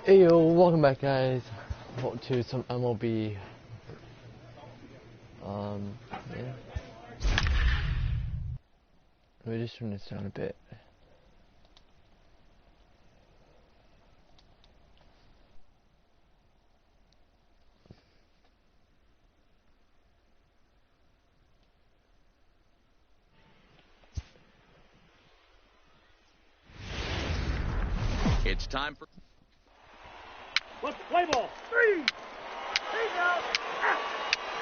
Hey yo, welcome back guys to some MLB. Yeah. Let me just turn this down a bit. It's time for... Let's play ball. Three. He's out.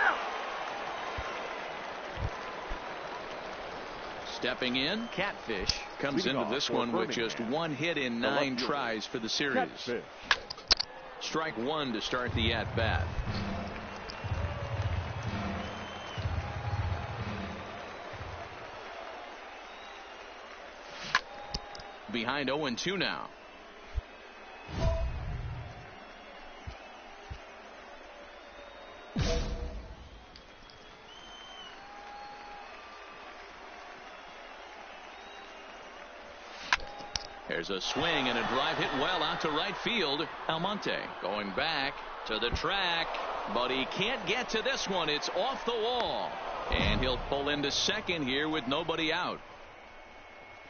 Out. Stepping in, Catfish comes into this one with just one hit in 9 tries for the series. Catfish. Strike one to start the at-bat. Behind 0-2 now. There's a swing and a drive hit well out to right field. Almonte going back to the track, but he can't get to this one. It's off the wall, and he'll pull into second here with nobody out.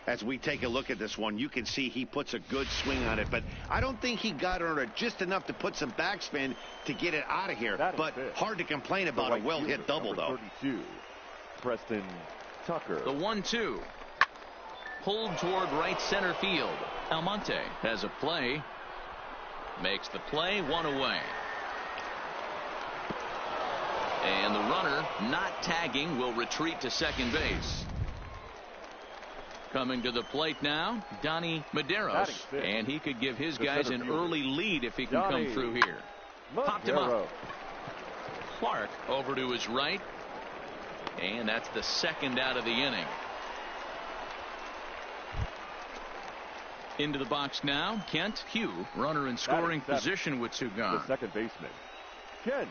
As we take a look at this one, you can see he puts a good swing on it, but I don't think he got under it just enough to put some backspin to get it out of here. But hard to complain about a well-hit double, though. 32, Preston Tucker. The 1-2. Pulled toward right center field. Almonte has a play. Makes the play, one away. And the runner, not tagging, will retreat to second base. Coming to the plate now, Donnie Medeiros, and he could give his guys an early lead if he can come through here. Popped him up. Clark over to his right, and that's the second out of the inning. Into the box now, Kent Hugh, runner in scoring position with 2 gone. The second baseman, Kent.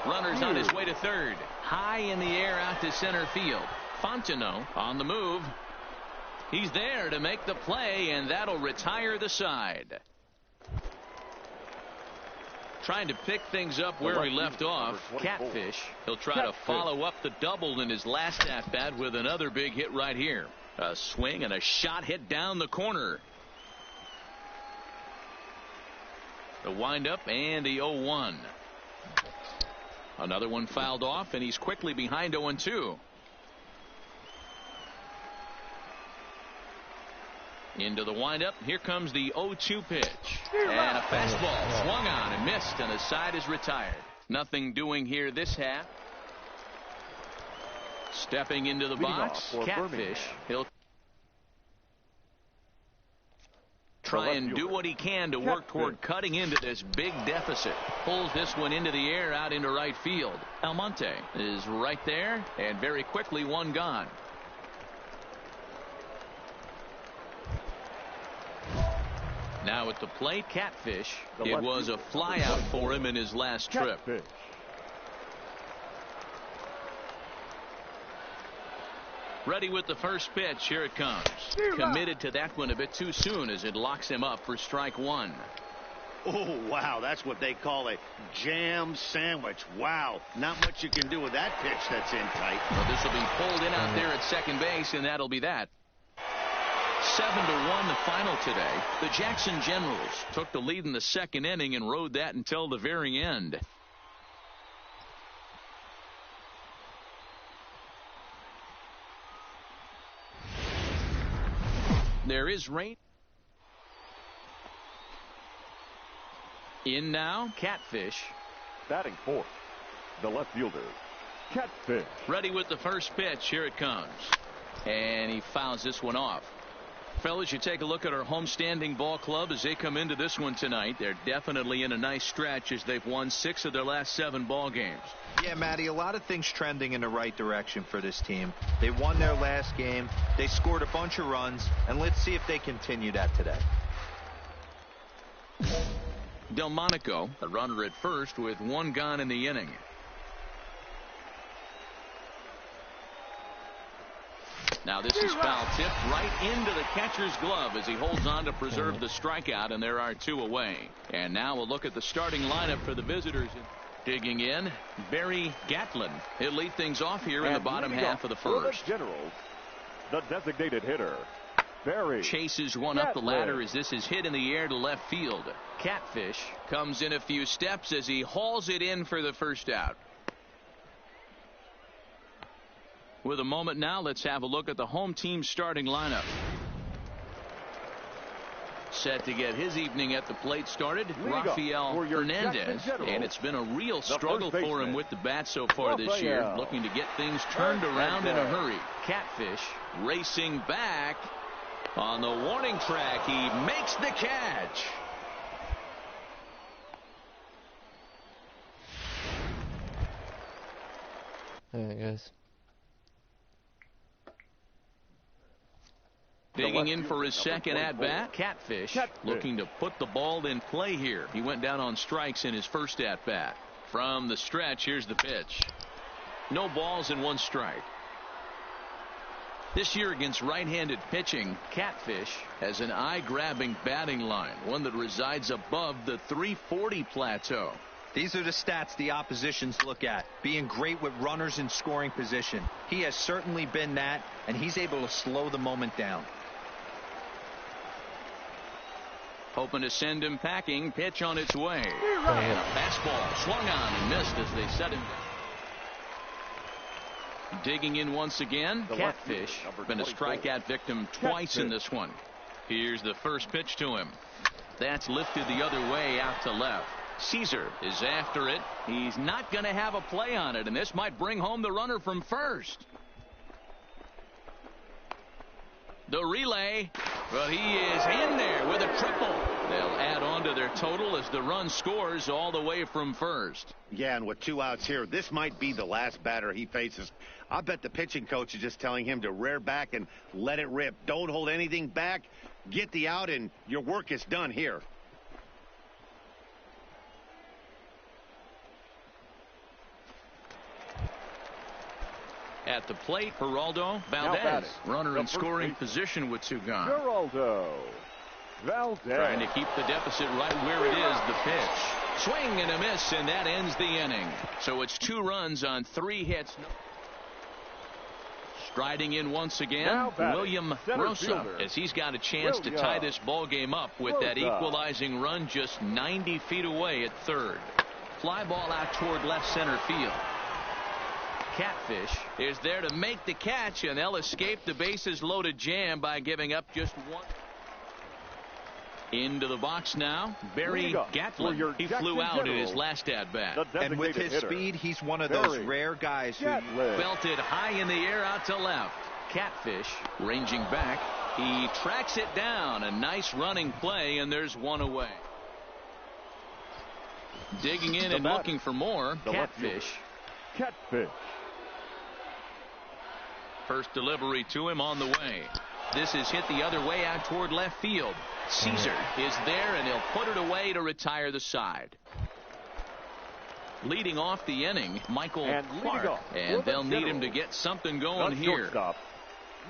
Runner's on his way to third. High in the air out to center field. Fontenot on the move. He's there to make the play, and that'll retire the side. Trying to pick things up where he left off. Catfish. He'll try to follow up the double in his last at-bat with another big hit right here. A swing and a shot hit down the corner. The windup and the 0-1. Another one fouled off, and he's quickly behind 0-2. Into the windup. Here comes the 0-2 pitch. And a fastball swung on and missed, and the side is retired. Nothing doing here this half. Stepping into the box, Catfish. He'll try and do what he can to work toward cutting into this big deficit. Pulls this one into the air out into right field. Almonte is right there, and very quickly one gone. Now at the plate, Catfish. It was a fly out for him in his last trip. Ready with the first pitch. Here it comes. Committed to that one a bit too soon as it locks him up for strike one. Oh, wow. That's what they call a jam sandwich. Wow. Not much you can do with that pitch that's in tight. Well, this will be pulled in out there at second base, and that'll be that. 7-1 the final today. The Jackson Generals took the lead in the second inning and rode that until the very end. There is rain. In now, Catfish. Batting fourth, the left fielder, Catfish. Ready with the first pitch. Here it comes. And he fouls this one off. Fellas, you take a look at our homestanding ball club as they come into this one tonight. They're definitely in a nice stretch as they've won 6 of their last 7 ball games. Yeah, Matty, a lot of things trending in the right direction for this team. They won their last game. They scored a bunch of runs, and let's see if they continue that today. Delmonico, a runner at first with 1 gone in the inning. Now this is foul tipped right into the catcher's glove as he holds on to preserve the strikeout, and there are 2 away. And now we'll look at the starting lineup for the visitors. Digging in, Barry Gatlin. He'll lead things off here in the bottom half of the first. Generals, the designated hitter, Barry chases one up the ladder as this is hit in the air to left field. Catfish comes in a few steps as he hauls it in for the first out. With a moment now, let's have a look at the home team starting lineup. Set to get his evening at the plate started, Rafael Hernandez, and it's been a real struggle for him with the bat so far this year, looking to get things turned around in a hurry. Catfish racing back on the warning track. He makes the catch. There it goes. Digging in for his second at-bat, Catfish looking to put the ball in play here. He went down on strikes in his first at-bat. From the stretch, here's the pitch. No balls and 1 strike. This year against right-handed pitching, Catfish has an eye-grabbing batting line, one that resides above the 340 plateau. These are the stats the oppositions look at. Being great with runners in scoring position. He has certainly been that, and he's able to slow the moment down. Hoping to send him packing. Pitch on its way. And a fastball swung on and missed as they set him down. Digging in once again. Catfish been a strikeout victim twice in this one. Here's the first pitch to him. That's lifted the other way out to left. Caesar is after it. He's not going to have a play on it, and this might bring home the runner from first. The relay, but he is in there with a triple. They'll add on to their total as the run scores all the way from first. Yeah, and with 2 outs here, this might be the last batter he faces. I bet the pitching coach is just telling him to rear back and let it rip. Don't hold anything back. Get the out, and your work is done here. At the plate, Geraldo Valdez, runner in scoring position with 2 gone. Geraldo Valdez trying to keep the deficit right where it is. The pitch, swing and a miss, and that ends the inning. So it's 2 runs on 3 hits. Striding in once again, William Rosa, as he's got a chance to tie this ball game up with that equalizing run just 90 feet away at third. Fly ball out toward left center field. Catfish is there to make the catch, and they'll escape the bases loaded jam by giving up just 1. Into the box now, Barry Gatlin. He flew out in his last at-bat. And with his speed, he's one of those rare guys who belted high in the air out to left. Catfish ranging back. He tracks it down. A nice running play, and there's 1 away. Digging in and looking for more. Catfish. First delivery to him on the way. This is hit the other way out toward left field. Caesar is there, and he'll put it away to retire the side. Leading off the inning, Michael Clark, and they'll need him to get something going here.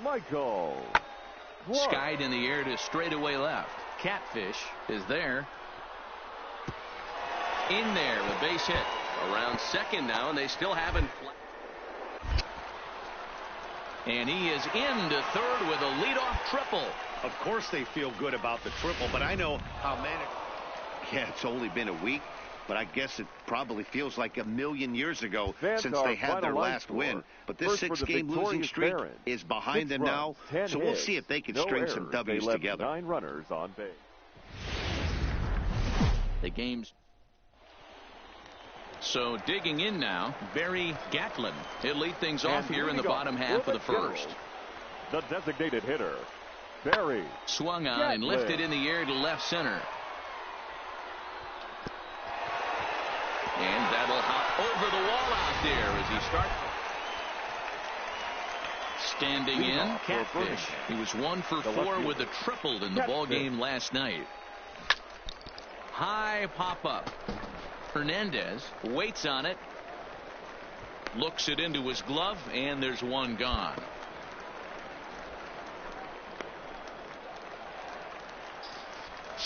Michael skied in the air to straightaway left. Catfish is there. In there, the base hit. Around second now, and they still haven't. And he is into third with a leadoff triple. Of course they feel good about the triple, but I know how yeah, it's only been a week, but I guess it probably feels like a million years ago since they had their last win. But this 6-game losing streak is behind them now, so we'll see if they can string some W's together. 9 runners on base. The game's so digging in now, Barry Gatlin. He'll lead things off here in the bottom half of the first. The designated hitter, Barry. Swung on and lifted in the air to left center. And that'll hop over the wall out there as he starts. Standing in, Catfish. He was 1 for 4 with a triple in the ball game last night. High pop up. Hernandez waits on it, looks it into his glove, and there's 1 gone.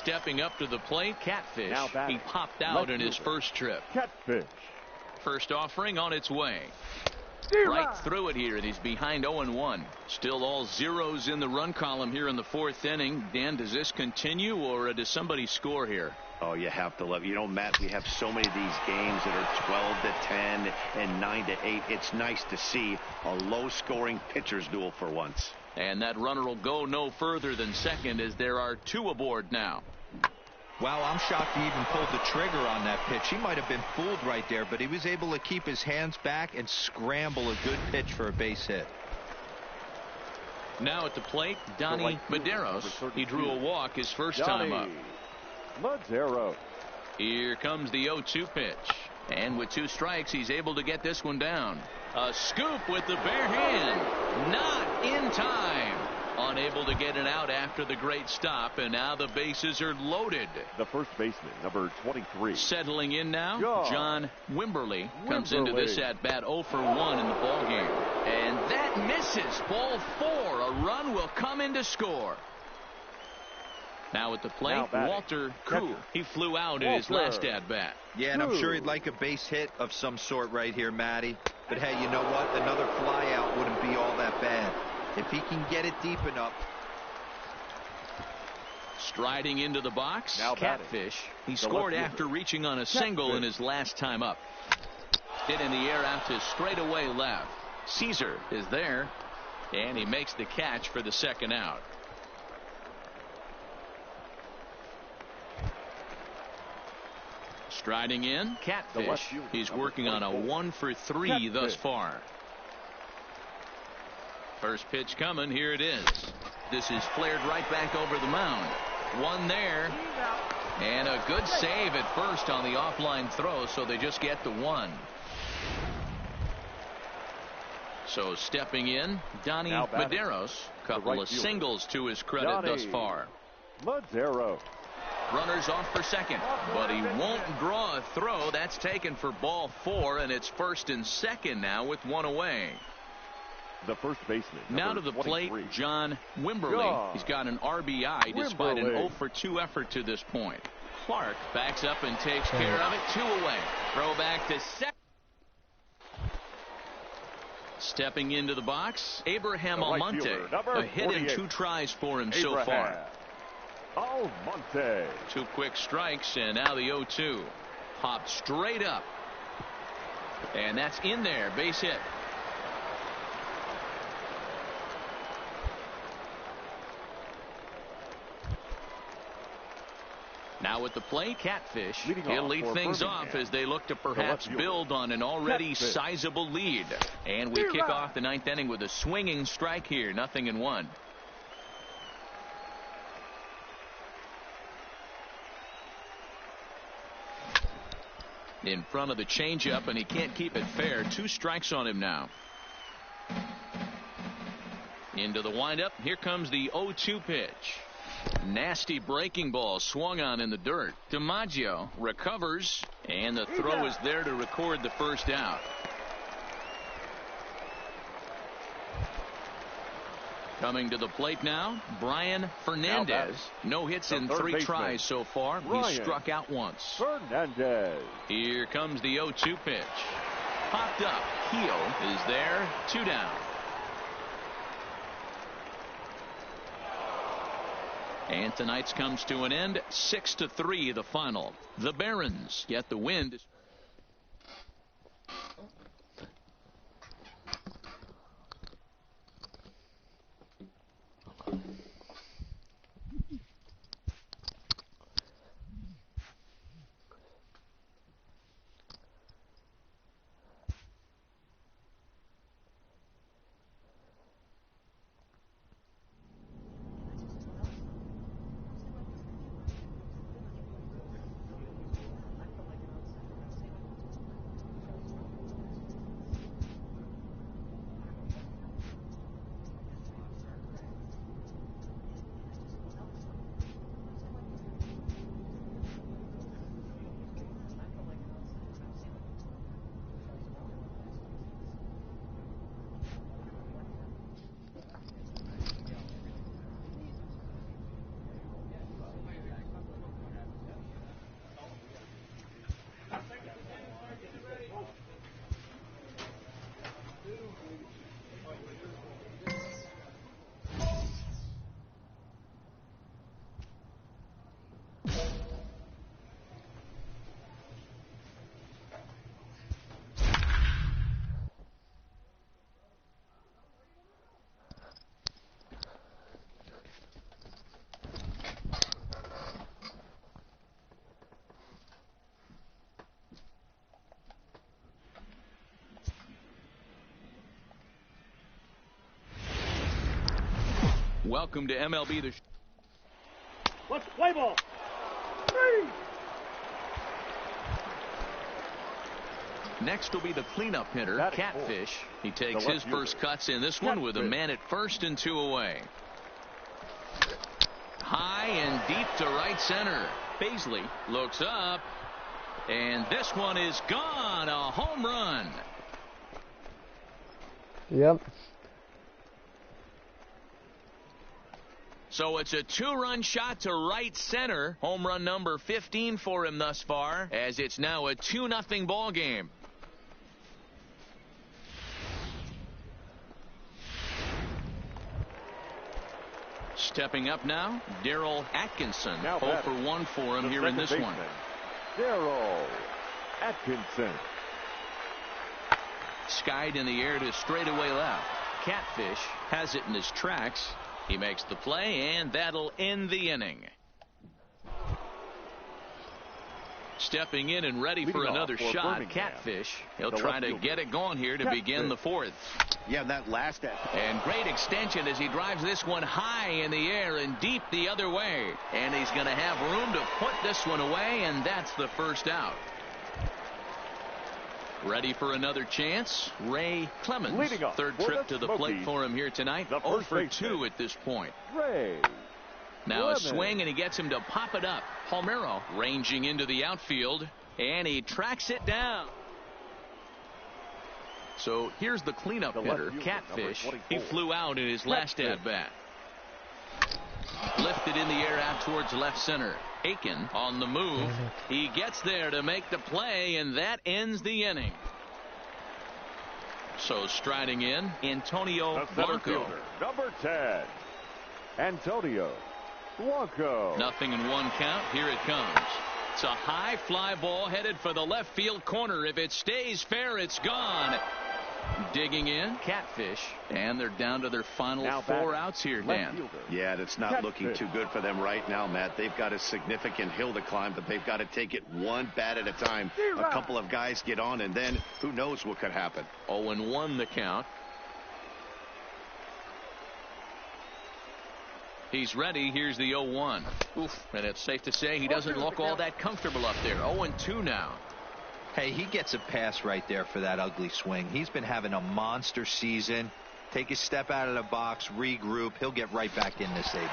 stepping up to the plate. Catfish. He popped out in his first trip. Catfish. First offering on its way. Right through it here, and he's behind 0-1. Still all zeros in the run column here in the fourth inning. Dan, does this continue, or does somebody score here? Oh, you have to love. You know, Matt, we have so many of these games that are 12-10 and 9-8. It's nice to see a low-scoring pitcher's duel for once. And that runner will go no further than second, as there are two aboard now. Wow, I'm shocked he even pulled the trigger on that pitch. He might have been fooled right there, but he was able to keep his hands back and scramble a good pitch for a base hit. Now at the plate, Donnie Medeiros. He drew a walk his first time up. Medeiros. Here comes the 0-2 pitch. And with 2 strikes, he's able to get this one down. A scoop with the bare hand. Not in time. Unable to get it out after the great stop, and now the bases are loaded. The first baseman, number 23. Settling in now, John Wimberly comes into this at bat 0 for 1 in the ball game. And that misses. Ball 4. A run will come in to score. Now at the plate, Walter Koo. He flew out in his last at bat. Yeah, and I'm sure he'd like a base hit of some sort right here, Matty. But hey, you know what? Another fly out wouldn't be all that bad. If he can get it deep enough. Striding into the box, Catfish. He scored after reaching on a single in his last time up. Hit in the air out to straightaway left. Caesar is there, and he makes the catch for the second out. Striding in, Catfish. He's working on a 1 for 3 thus far. First pitch coming. Here it is. This is flared right back over the mound. One there. And a good save at first on the offline throw, so they just get the 1. So stepping in, Donnie Medeiros. Couple of singles to his credit thus far. Medeiros. Runners off for second, but he won't draw a throw. That's taken for ball 4, and it's first and second now with 1 away. The first baseman. Now to the plate, John Wimberly. He's got an RBI despite an 0 for 2 effort to this point. Clark backs up and takes care of it. 2 away. Throw back to second. Stepping into the box, Abraham Almonte. A hit in 2 tries for him so far. Almonte. 2 quick strikes, and now the 0-2. Popped straight up. And that's in there. Base hit. Now at the plate, Catfish. He'll lead things off as they look to perhaps build on an already sizable lead. And we kick off the 9th inning with a swinging strike here. 0-1. In front of the changeup, and he can't keep it fair. 2 strikes on him now. Into the windup. Here comes the 0-2 pitch. Nasty breaking ball swung on in the dirt. DiMaggio recovers, and the throw is there to record the first out. Coming to the plate now, Brian Fernandez. No hits in 3 tries so far. He's struck out once. Fernandez. Here comes the 0-2 pitch. Popped up. Heel is there. 2 down. And tonight's comes to an end. 6-3 the final. The Barons get the win. Welcome to MLB. Let's play ball. 3. Next will be the cleanup hitter, Catfish. He takes his first cuts in this one with a man at first and 2 away. High and deep to right center. Baisley looks up, and this one is gone. A home run. Yep. So it's a 2-run shot to right center. Home run number 15 for him thus far, as it's now a 2-0 ball game. Stepping up now, Daryl Atkinson. 0 for 1 for him here in this one. Daryl Atkinson. Skied in the air to straightaway left. Catfish has it in his tracks. He makes the play, and that'll end the inning. Stepping in and ready for another shot, Catfish. He'll try to get it going here to begin the 4th. Yeah, that last and great extension as he drives this one high in the air and deep the other way. And he's going to have room to put this one away, and that's the first out. Ready for another chance, Ray Clemens. Third trip to the plate for him here tonight. 0 for 2 at this point. Ray now a swing, and he gets him to pop it up. Palmeiro ranging into the outfield, and he tracks it down. So here's the cleanup hitter, Catfish. He flew out in his last at-bat. Lifted in the air out towards left center. Aiken on the move. He gets there to make the play, and that ends the inning. So striding in, Antonio Blanco. Number 10, Antonio Blanco. 0-1 count. Here it comes. It's a high fly ball headed for the left field corner. If it stays fair, it's gone. Digging in, Catfish, and they're down to their final 4 outs here, Dan. Yeah, that's not looking too good for them right now, Matt. They've got a significant hill to climb, but they've got to take it one bat at a time. A couple of guys get on, and then who knows what could happen. 0-1 the count. He's ready. Here's the 0-1. Oof, and it's safe to say he doesn't look all that comfortable up there. 0-2 now. Hey, he gets a pass right there for that ugly swing. He's been having a monster season. Take a step out of the box, regroup. He'll get right back in this AB.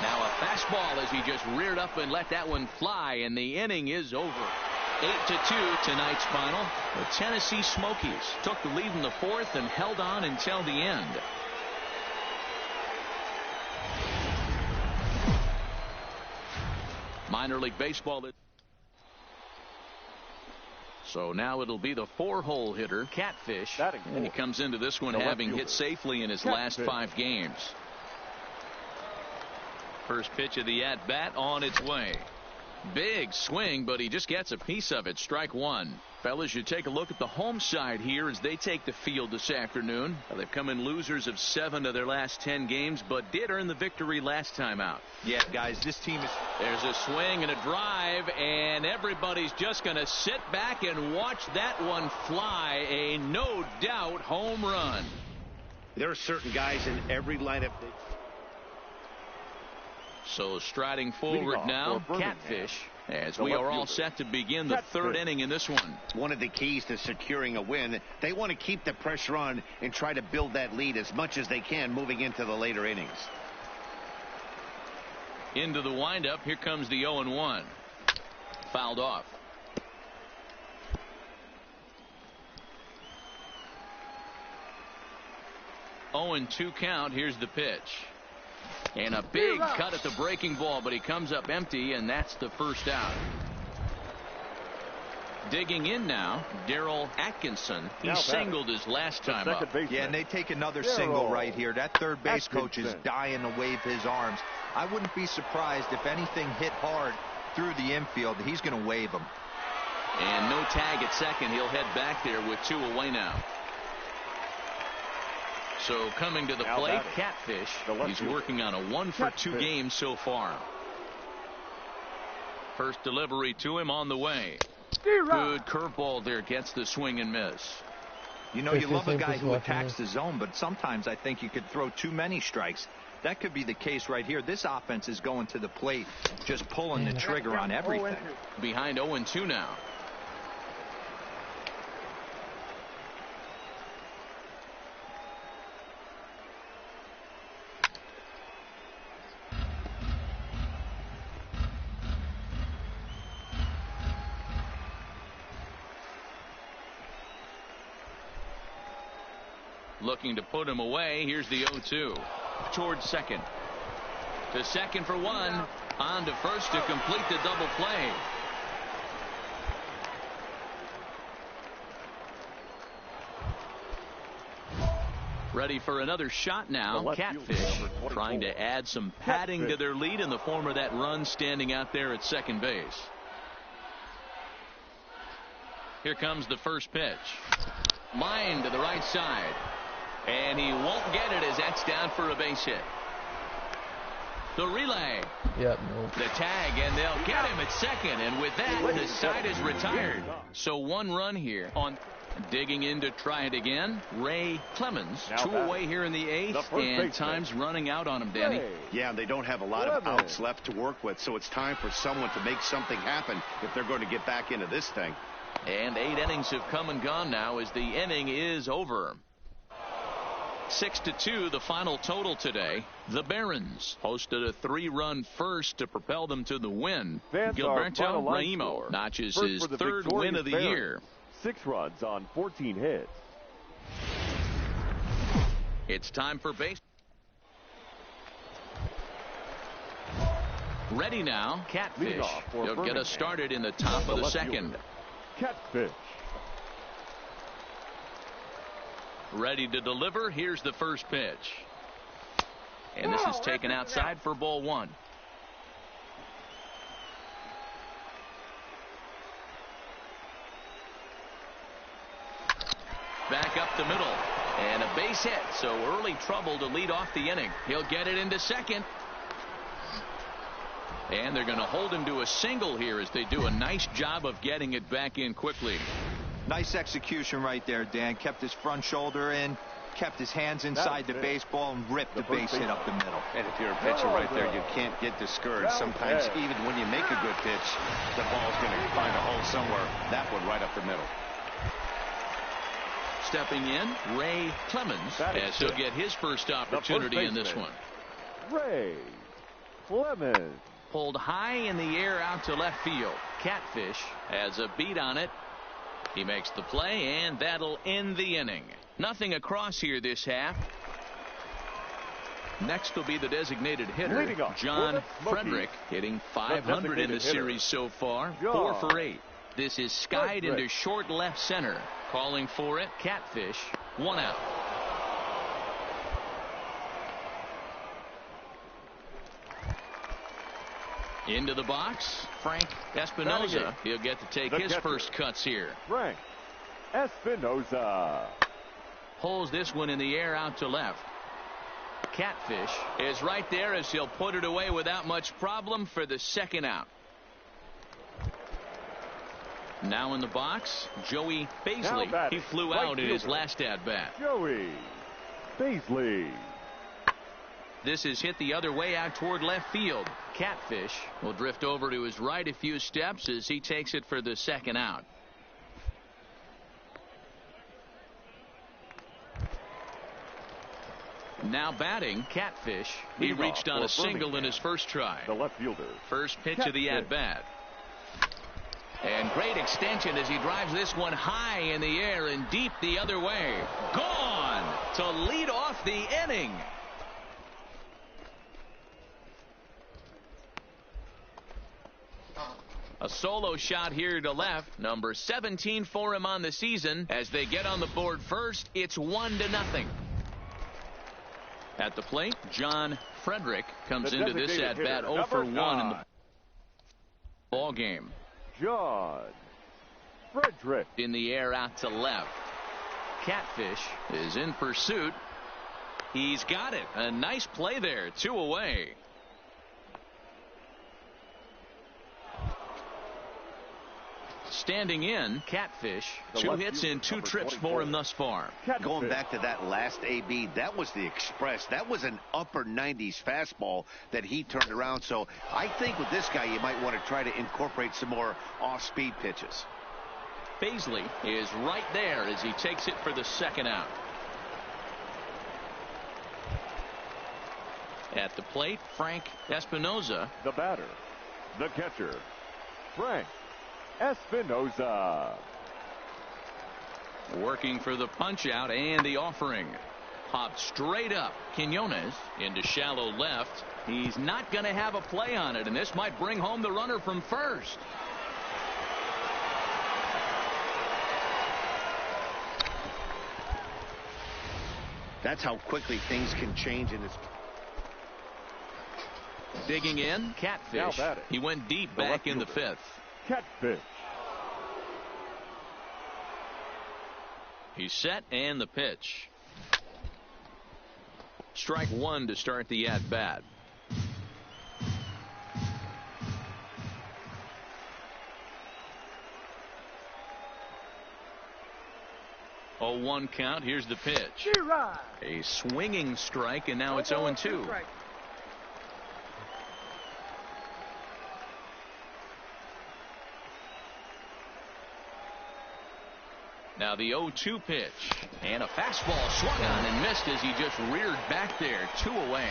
Now a fastball as he just reared up and let that one fly, and the inning is over. 8-2 tonight's final. The Tennessee Smokies took the lead in the 4th and held on until the end. Minor League Baseball. So now it'll be the 4-hole hitter, Catfish, and he comes into this one having hit safely in his last 5 games. First pitch of the at-bat on its way. Big swing, but he just gets a piece of it. Strike 1. Fellas, you take a look at the home side here as they take the field this afternoon. They've come in losers of 7 of their last 10 games, but did earn the victory last time out. Yeah, guys, this team is... There's a swing and a drive, and everybody's just going to sit back and watch that one fly. A no-doubt home run. There are certain guys in every lineup. So striding forward now, Catfish, as we are all set to begin the 3rd inning in this one. One of the keys to securing a win, they want to keep the pressure on and try to build that lead as much as they can moving into the later innings. Into the windup, here comes the 0-1. Fouled off. (0-2) count. Here's the pitch. And a big cut at the breaking ball, but he comes up empty, and that's the first out. Digging in now, Daryl Atkinson. He singled his last time up. Yeah, and they take another single right here. That third base coach is dying to wave his arms. I wouldn't be surprised if anything hit hard through the infield. He's going to wave them. And no tag at second. He'll head back there with 2 away now. So coming to the plate, Catfish. He's working on a 1-for-2 game so far. First delivery to him on the way. Good curveball there, gets the swing and miss. You know, you love a guy who attacks the zone, but sometimes I think you could throw too many strikes. That could be the case right here. This offense is going to the plate, just pulling the trigger on everything. Behind 0-2 now. Looking to put him away. Here's the 0-2 towards second. To second for one. On to first to complete the double play. Ready for another shot now. Catfish trying to add some padding to their lead in the form of that run standing out there at second base. Here comes the first pitch. Line to the right side. And he won't get it as that's down for a base hit. The relay. Yep. Nope. The tag, and they'll get him at second. And with that, the side is retired. So one run here on digging in to try it again. Ray Clemens, 2 away here in the 8th, and time's running out on him, Danny. Yeah, they don't have a lot of outs left to work with, so it's time for someone to make something happen if they're going to get back into this thing. And 8 innings have come and gone now as the inning is over. 6-2 the final total today. The Barons hosted a 3-run first to propel them to the win. Gilberto Raimo notches his 3rd win of the year. 6 runs on 14 hits. It's time for base. Ready now. Catfish. He'll get us started in the top of the second. Catfish. Ready to deliver. Here's the first pitch. And this is taken outside for ball 1. Back up the middle. And a base hit. So early trouble to lead off the inning. He'll get it into second. And they're going to hold him to a single here as they do a nice job of getting it back in quickly. Nice execution right there, Dan. Kept his front shoulder in, kept his hands inside the baseball, and ripped the base hit up the middle. And if you're a pitcher right there, you can't get discouraged. Sometimes even when you make a good pitch, the ball's going to find a hole somewhere. That one right up the middle. Stepping in, Ray Clemens, as he'll get his first opportunity in this one. Ray Clemens. Pulled high in the air out to left field. Catfish has a beat on it. He makes the play, and that'll end the inning. Nothing across here this half. Next will be the designated hitter, John Frederick, hitting .500 in the series so far, 4 for 8. This is skied into short left center. Calling for it, Catfish, 1 out. Into the box, Frank Espinoza. He'll get to take his first cuts here. Frank Espinoza pulls this one in the air out to left. Catfish is right there as he'll put it away without much problem for the second out. Now in the box, Joey Baisley. He flew out in his last at-bat. Joey Baisley. This is hit the other way out toward left field. Catfish will drift over to his right a few steps as he takes it for the second out. Now batting, Catfish. He reached on a single in his first try. The left fielder. First pitch of the at-bat. And great extension as he drives this one high in the air and deep the other way. Gone to lead off the inning. A solo shot here to left. Number 17 for him on the season. As they get on the board first, it's 1-0. At the plate, John Frederick comes into this at-bat 0 for 1 in the ball game. John Frederick. In the air out to left. Catfish is in pursuit. He's got it. A nice play there. 2 away. Standing in, Catfish. 2 hits in 2 trips for him thus far. Going back to that last AB, that was the express. That was an upper 90s fastball that he turned around. So I think with this guy, you might want to try to incorporate some more off-speed pitches. Paisley is right there as he takes it for the second out. At the plate, Frank Espinoza. The batter, the catcher, Frank Espinoza. Working for the punch out and the offering. Popped straight up. Quinones into shallow left. He's not going to have a play on it, and this might bring home the runner from first. That's how quickly things can change in this. Digging in, Catfish. He went deep back in the 5th. Catfish. He's set and the pitch. Strike 1 to start the at-bat. Oh, 1 count. Here's the pitch. A swinging strike, and now it's 0-2. Now the 0-2 pitch, and a fastball swung on and missed as he just reared back there. 2 away.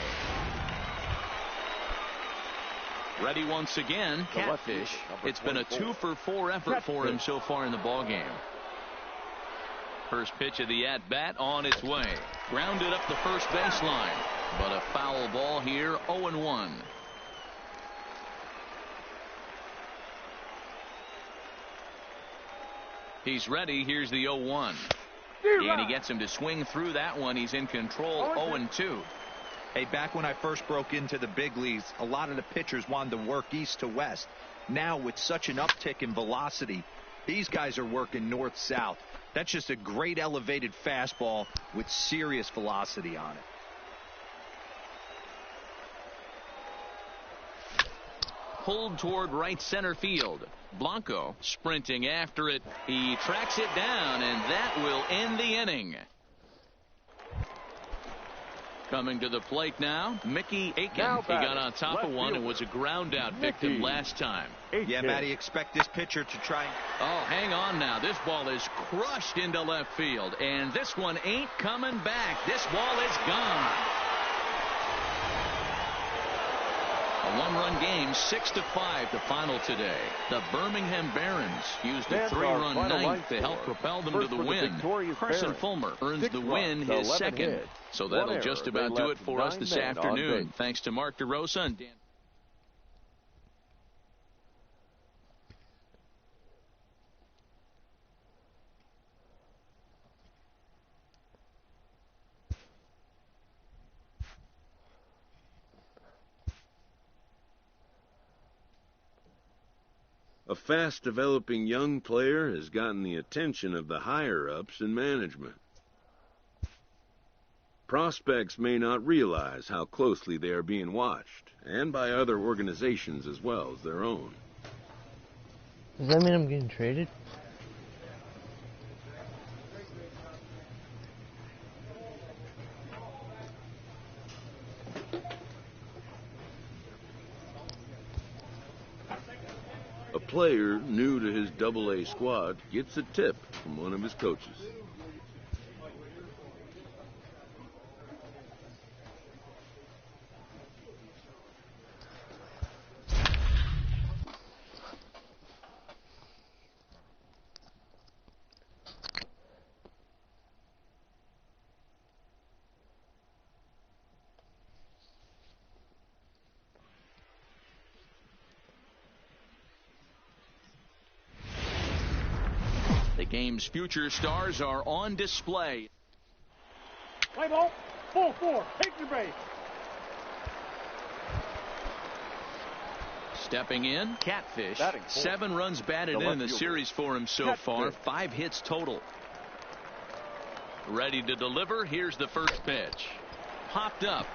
Ready once again, Catfish. It's been a 2-for-4 effort for him so far in the ballgame. First pitch of the at-bat on its way. Grounded up the first baseline, but a foul ball here. 0-1. He's ready. Here's the 0-1. And he gets him to swing through that one. He's in control. 0-2. Hey, back when I first broke into the big leagues, a lot of the pitchers wanted to work east to west. Now, with such an uptick in velocity, these guys are working north-south. That's just a great elevated fastball with serious velocity on it. Pulled toward right center field. Blanco sprinting after it. He tracks it down, and that will end the inning. Coming to the plate now, Mickey Aiken. He got on top of one and was a ground out victim last time. Yeah, Matty, expect this pitcher to try. Oh, hang on now. This ball is crushed into left field, and this one ain't coming back. This ball is gone. A 1-run game, 6-5 the final today. The Birmingham Barons used a 3-run ninth to help propel them to the win. Carson Fulmer earns the win, his second. So that'll just about do it for us this afternoon. Thanks to Mark DeRosa and Dan. A fast-developing young player has gotten the attention of the higher-ups in management. Prospects may not realize how closely they are being watched, and by other organizations as well as their own. Does that mean I'm getting traded? A player new to his AA squad gets a tip from one of his coaches. The game's future stars are on display. Play ball, full 4, take your base. Stepping in, Catfish. 7 runs batted in the series for him so far. 5 hits total. Ready to deliver. Here's the first pitch. Popped up.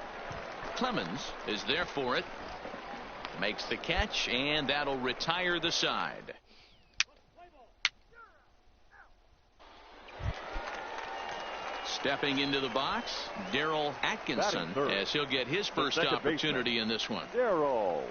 Clemens is there for it. Makes the catch, and that'll retire the side. Stepping into the box, Daryl Atkinson, as he'll get his first opportunity in this one. Daryl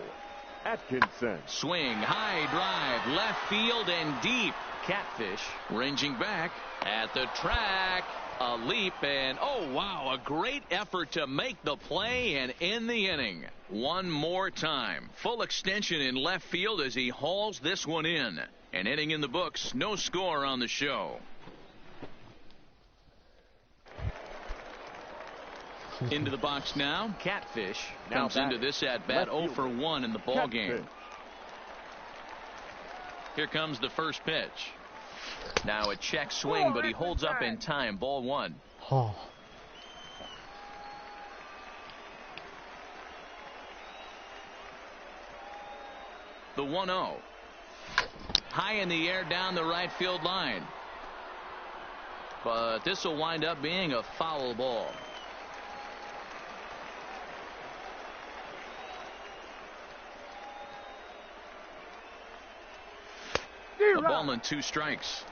Atkinson. Swing, high drive, left field and deep. Catfish ranging back at the track. A leap, and oh wow, a great effort to make the play and end the inning. One more time. Full extension in left field as he hauls this one in. An inning in the books, no score on the show. Into the box now, Catfish comes into this at bat 0 for 1 in the ball game. Here comes the first pitch. Now a check swing, but he holds up in time. Ball 1. Oh. The 1-0. High in the air down the right field line. But this will wind up being a foul ball. A ball and 2 strikes.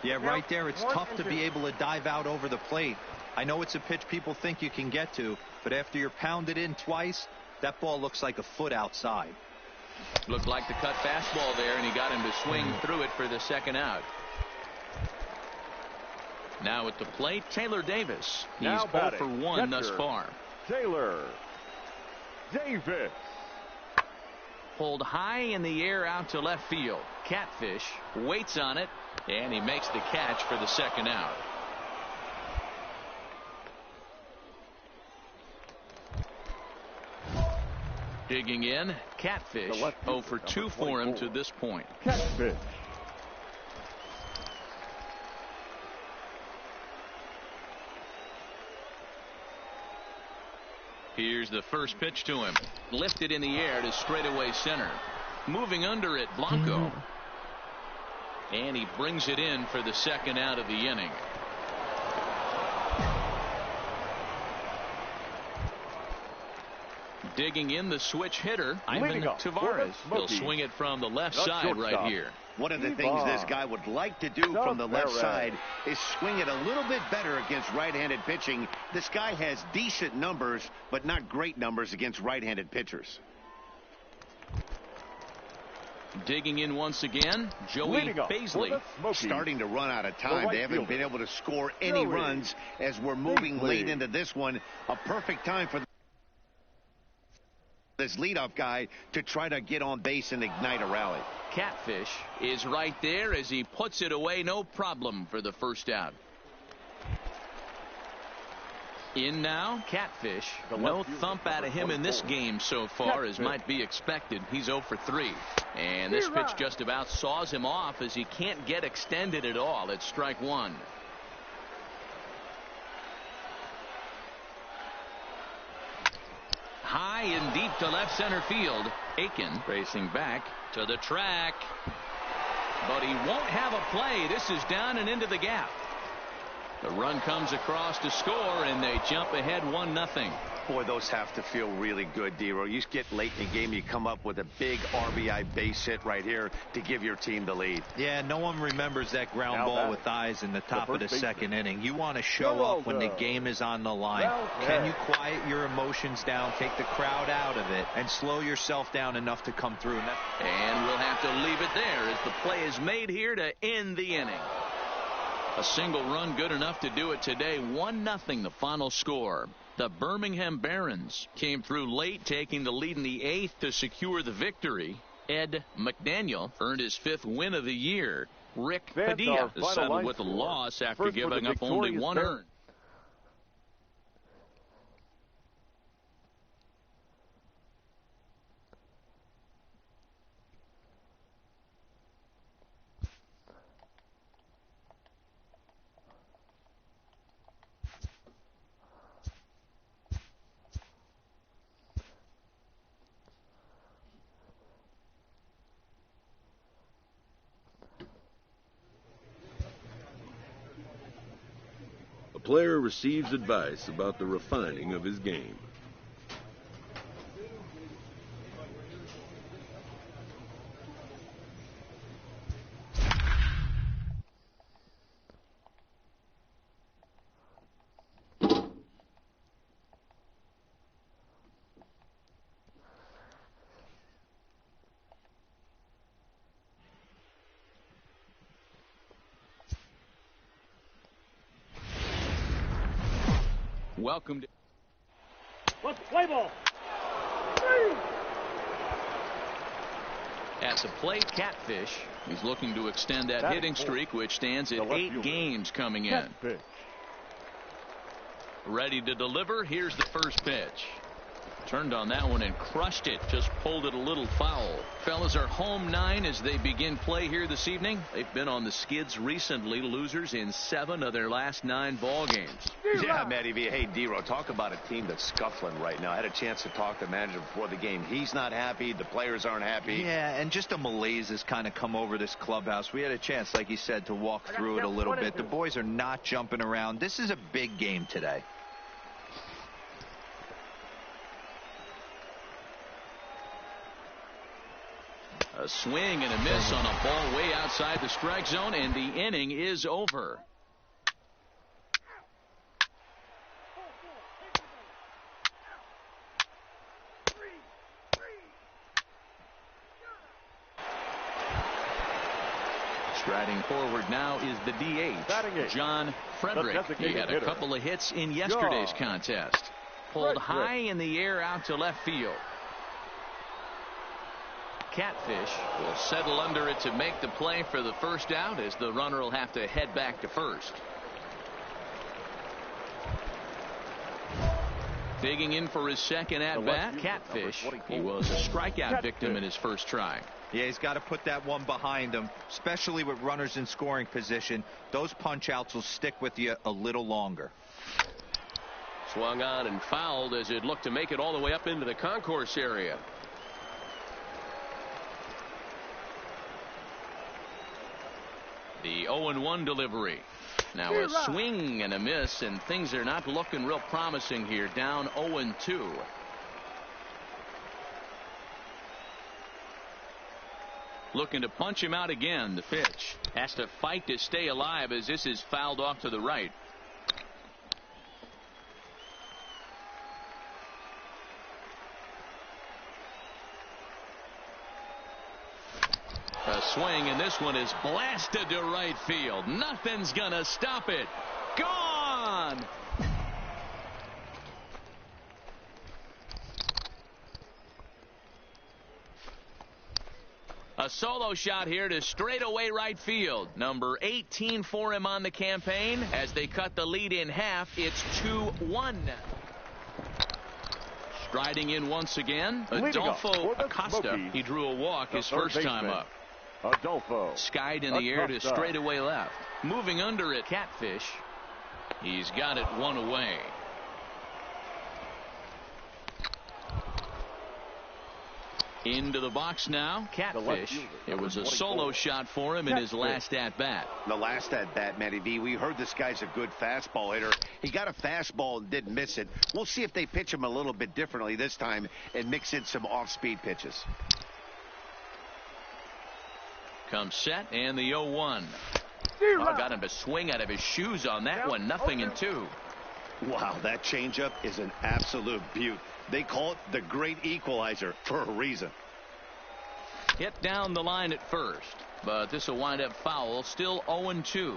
Yeah, right there. It's tough to be able to dive out over the plate. I know it's a pitch people think you can get to, but after you're pounded in twice, that ball looks like a foot outside. Looked like the cut fastball there, and he got him to swing through it for the second out. Now at the plate, Taylor Davis. He's 0 for 1 thus far. Taylor Davis. Pulled high in the air out to left field. Catfish waits on it, and he makes the catch for the second out. Digging in, Catfish 0 for 2 for him to this point. Catfish. Here's the first pitch to him. Lifted in the air to straightaway center. Moving under it, Blanco. And he brings it in for the second out of the inning. Digging in the switch hitter, Ivan Tavares. He'll swing it from the left side right here. One of the things this guy would like to do from the left side is swing it a little bit better against right-handed pitching. This guy has decent numbers, but not great numbers against right-handed pitchers. Digging in once again, Joey Baisley. Starting to run out of time. They haven't been able to score any runs as we're moving late into this one. A perfect time for this leadoff guy to try to get on base and ignite a rally. Catfish is right there as he puts it away, no problem for the first out. In now, Catfish. No thump out of him in this game so far as might be expected. He's 0 for 3. And this pitch just about saws him off as he can't get extended at all. It's strike 1. High and deep to left center field. Aiken racing back to the track. But he won't have a play. This is down and into the gap. The run comes across to score, and they jump ahead 1-0. Boy, those have to feel really good, D-Row. You get late in the game, you come up with a big RBI base hit right here to give your team the lead. Yeah, no one remembers that ground ball with eyes in the top of the second inning. You want to show up when the game is on the line. Can you quiet your emotions down, take the crowd out of it, and slow yourself down enough to come through? And we'll have to leave it there as the play is made here to end the inning. A single run good enough to do it today. 1-0 the final score. The Birmingham Barons came through late, taking the lead in the 8th to secure the victory. Ed McDaniel earned his 5th win of the year. Rick Padilla settled with a loss after giving up only 1 earned. A player receives advice about the refining of his game. welcomed. Let's play ball. At the plate, Catfish. He's looking to extend that hitting streak, which stands at 8 games coming in. Ready to deliver. Here's the first pitch. Turned on that one and crushed it. Just pulled it a little foul. Fellas are home 9 as they begin play here this evening. They've been on the skids recently, losers in 7 of their last 9 ball games. Yeah, Matty V. Hey, D-Row, talk about a team that's scuffling right now. I had a chance to talk to the manager before the game. He's not happy. The players aren't happy. Yeah, and just a malaise has kind of come over this clubhouse. We had a chance, like you said, to walk through it a little bit. The boys are not jumping around. This is a big game today. A swing and a miss on a ball way outside the strike zone, and the inning is over. Striding forward now is the DH, John Frederick. He had a couple of hits in yesterday's contest. Pulled high in the air out to left field. Catfish will settle under it to make the play for the first out, as the runner will have to head back to first. Digging in for his second at bat, Catfish. He was a strikeout victim in his first try. Yeah, he's got to put that one behind him, especially with runners in scoring position. Those punch outs will stick with you a little longer. Swung on and fouled as it looked to make it all the way up into the concourse area. The 0-1 delivery. Now a swing and a miss, and things are not looking real promising here. Down 0-2. Looking to punch him out again. The pitch has to fight to stay alive as this is fouled off to the right. A swing, and this one is blasted to right field. Nothing's gonna stop it. Gone. A solo shot here to straightaway right field. Number 18 for him on the campaign. As they cut the lead in half, it's 2-1. Striding in once again, Adolfo Acosta. He drew a walk his first time up. Adolfo. Skied in the air to straightaway left. Moving under it, Catfish. He's got it one away. Into the box now, Catfish. It was a solo shot for him in his last at-bat. The last at-bat, Matty V. We heard this guy's a good fastball hitter. He got a fastball and didn't miss it. We'll see if they pitch him a little bit differently this time and mix in some off-speed pitches. Comes set, and the 0-1. Got him to swing out of his shoes on that one. 0-2. Wow, that changeup is an absolute beaut. They call it the great equalizer for a reason. Hit down the line at first, but this will wind up foul. Still 0-2.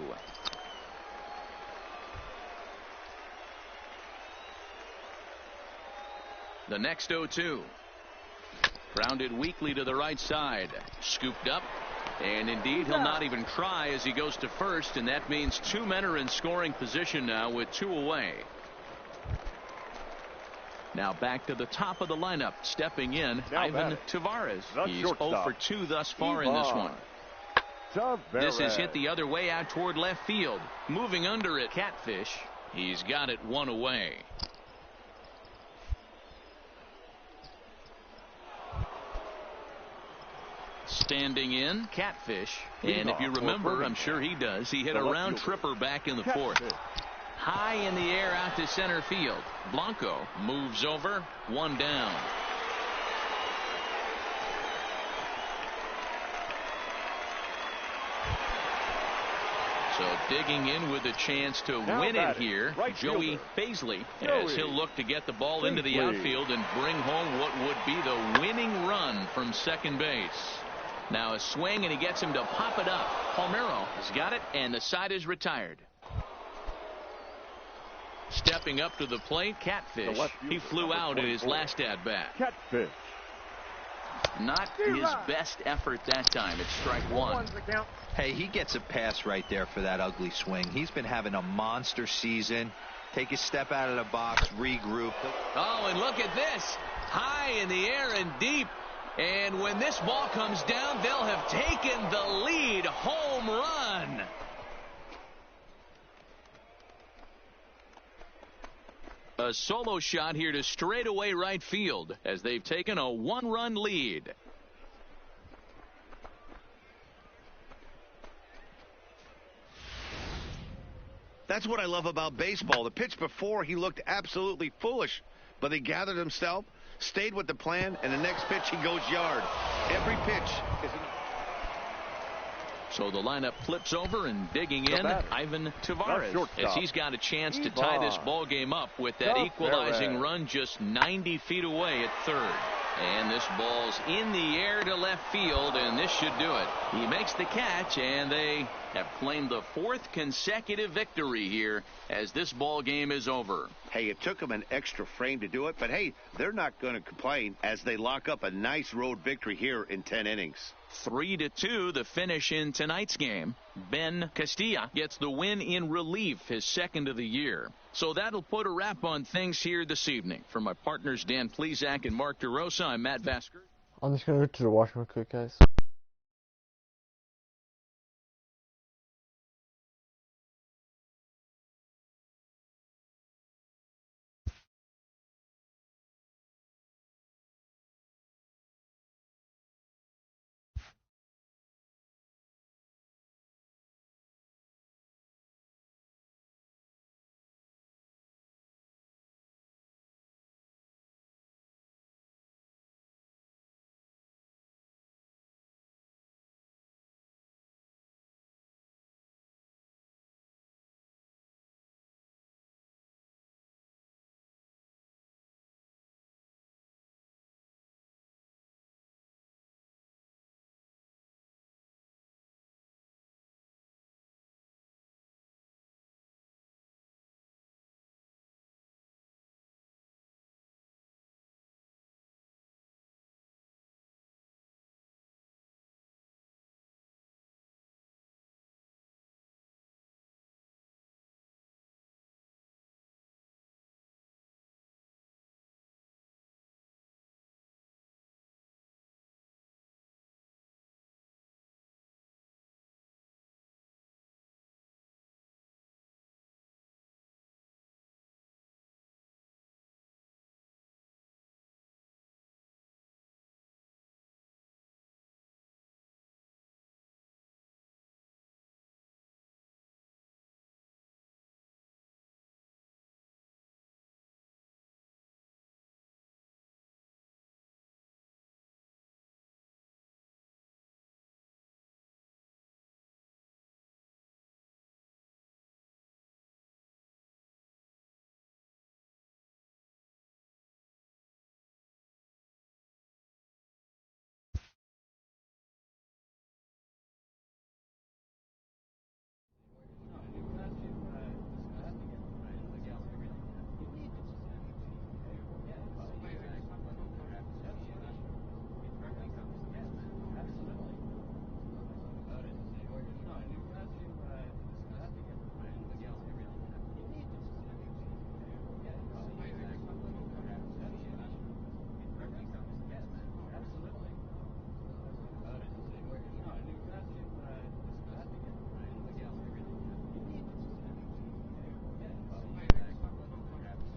The next 0-2. Grounded weakly to the right side. Scooped up. And indeed, he'll not even try as he goes to first, and that means 2 men are in scoring position now with 2 away. Now back to the top of the lineup. Stepping in, Ivan Tavares. He's 0 for 2 thus far in this one. This is hit the other way out toward left field. Moving under it, Catfish. He's got it 1 away. Standing in, Catfish. And if you remember, I'm sure he does, he hit a round tripper back in the fourth. High in the air out to center field. Blanco moves over, 1 down. So digging in with a chance to win it here, Joey Paisley, as he'll look to get the ball into the outfield and bring home what would be the winning run from second base. Now a swing, and he gets him to pop it up. Palmeiro has got it, and the side is retired. Stepping up to the plate, Catfish. He flew out in his last at-bat. Catfish. Not his best effort that time. It's strike one. Hey, he gets a pass right there for that ugly swing. He's been having a monster season. Take a step out of the box, regroup. Oh, and look at this. High in the air and deep. And when this ball comes down, they'll have taken the lead. Home run. A solo shot here to straightaway right field as they've taken a one-run lead. That's what I love about baseball. The pitch before, he looked absolutely foolish, but he gathered himself, stayed with the plan, and the next pitch he goes yard. Every pitch is an... So the lineup flips over, and digging in, Ivan Tavares, as he's got a chance to tie this ball game up with that equalizing run just 90 feet away at third. And this ball's in the air to left field, and this should do it. He makes the catch, and they have claimed the fourth consecutive victory here as this ball game is over. Hey, it took them an extra frame to do it, but hey, they're not going to complain as they lock up a nice road victory here in 10 innings. 3-2 the finish in tonight's game. Ben Castilla gets the win in relief, his second of the year. So that'll put a wrap on things here this evening. For my partners Dan Plesac and Mark DeRosa, I'm Matt Vasker. I'm just gonna go to the washroom real quick, guys.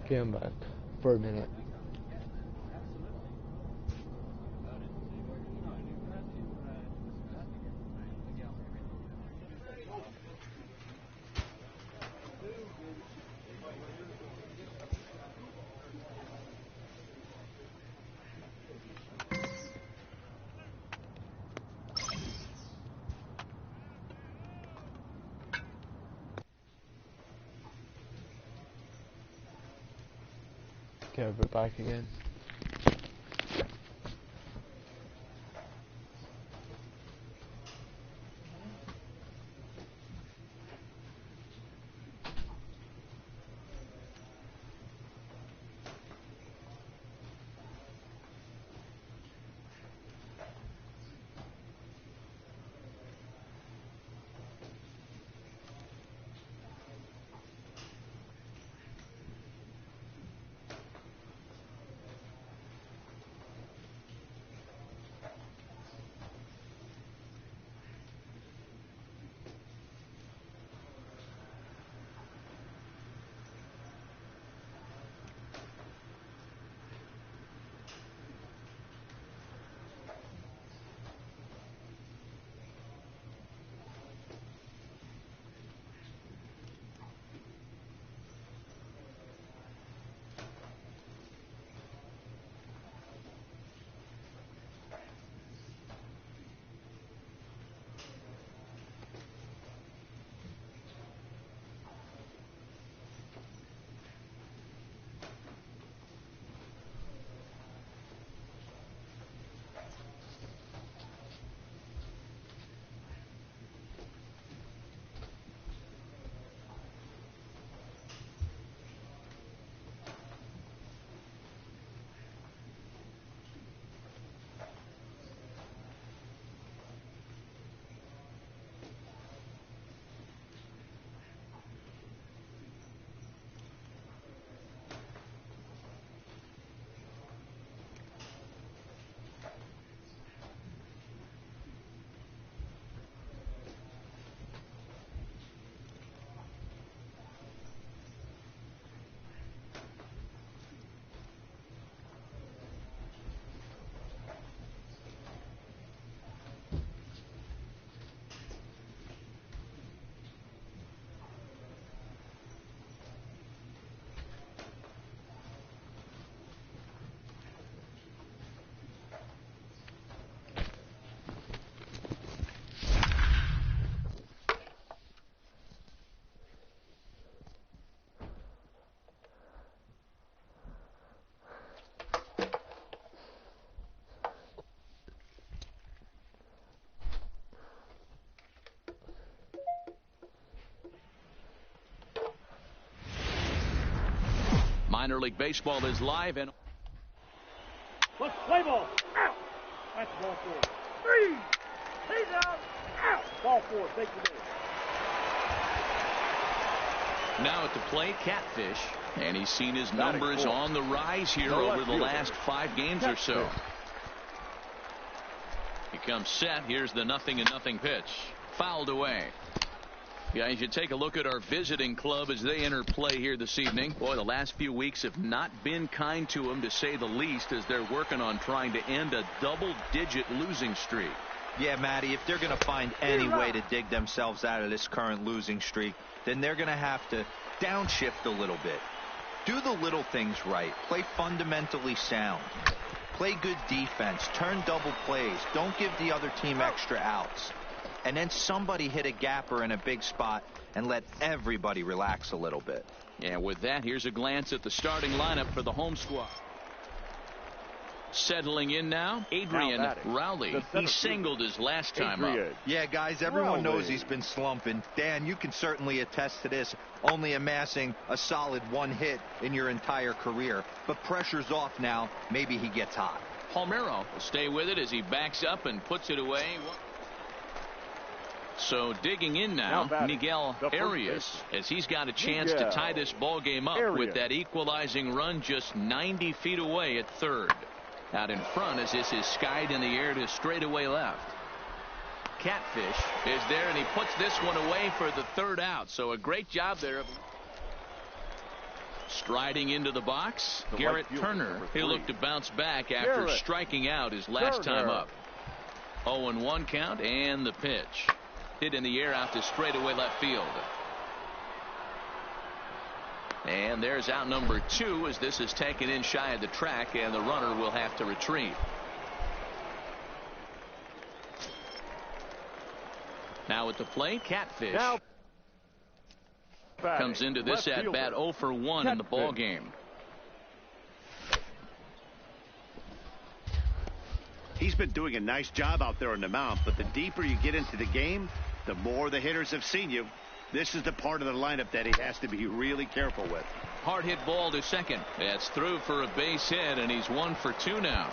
Okay, I'm back for a minute. Okay, we're back again. Minor League Baseball is live and Let's play ball. Out. That's ball 4. 3. He's out. Out. Ball 4. Take the day. now at the plate, Catfish. And he's seen his numbers on the rise here over the last 5 games or so. He comes set. Here's the 0-0 pitch. Fouled away. Guys, you take a look at our visiting club as they enter play here this evening. Boy, the last few weeks have not been kind to them, to say the least, as they're working on trying to end a double-digit losing streak. Yeah, Matty, if they're going to find any way to dig themselves out of this current losing streak, then they're going to have to downshift a little bit. Do the little things right. Play fundamentally sound. Play good defense. Turn double plays. Don't give the other team extra outs. And then somebody hit a gapper in a big spot and let everybody relax a little bit. And with that, here's a glance at the starting lineup for the home squad. Settling in now, Adrian Rowley. He singled his last time up. Yeah, guys, everyone knows he's been slumping. Dan, you can certainly attest to this, only amassing a solid 1 hit in your entire career. But pressure's off now. Maybe he gets hot. Palmeiro will stay with it as he backs up and puts it away. So digging in now, Miguel Arias, as he's got a chance to tie this ball game up with that equalizing run just 90 feet away at third. Out in front as this is skied in the air to straightaway left. Catfish is there, and he puts this one away for the 3rd out. So a great job there. Striding into the box, Garrett Turner. He'll look to bounce back after striking out his last time up. 0-1 count, and the pitch. Hit in the air out to straightaway left field. And there's out number 2 as this is taken in shy of the track, and the runner will have to retreat. Now at the plate, Catfish comes into this at bat 0 for 1 in the ball game. He's been doing a nice job out there on the mound, but the deeper you get into the game, the more the hitters have seen you. This is the part of the lineup that he has to be really careful with. Hard hit ball to second. That's through for a base hit, and he's 1 for 2 now.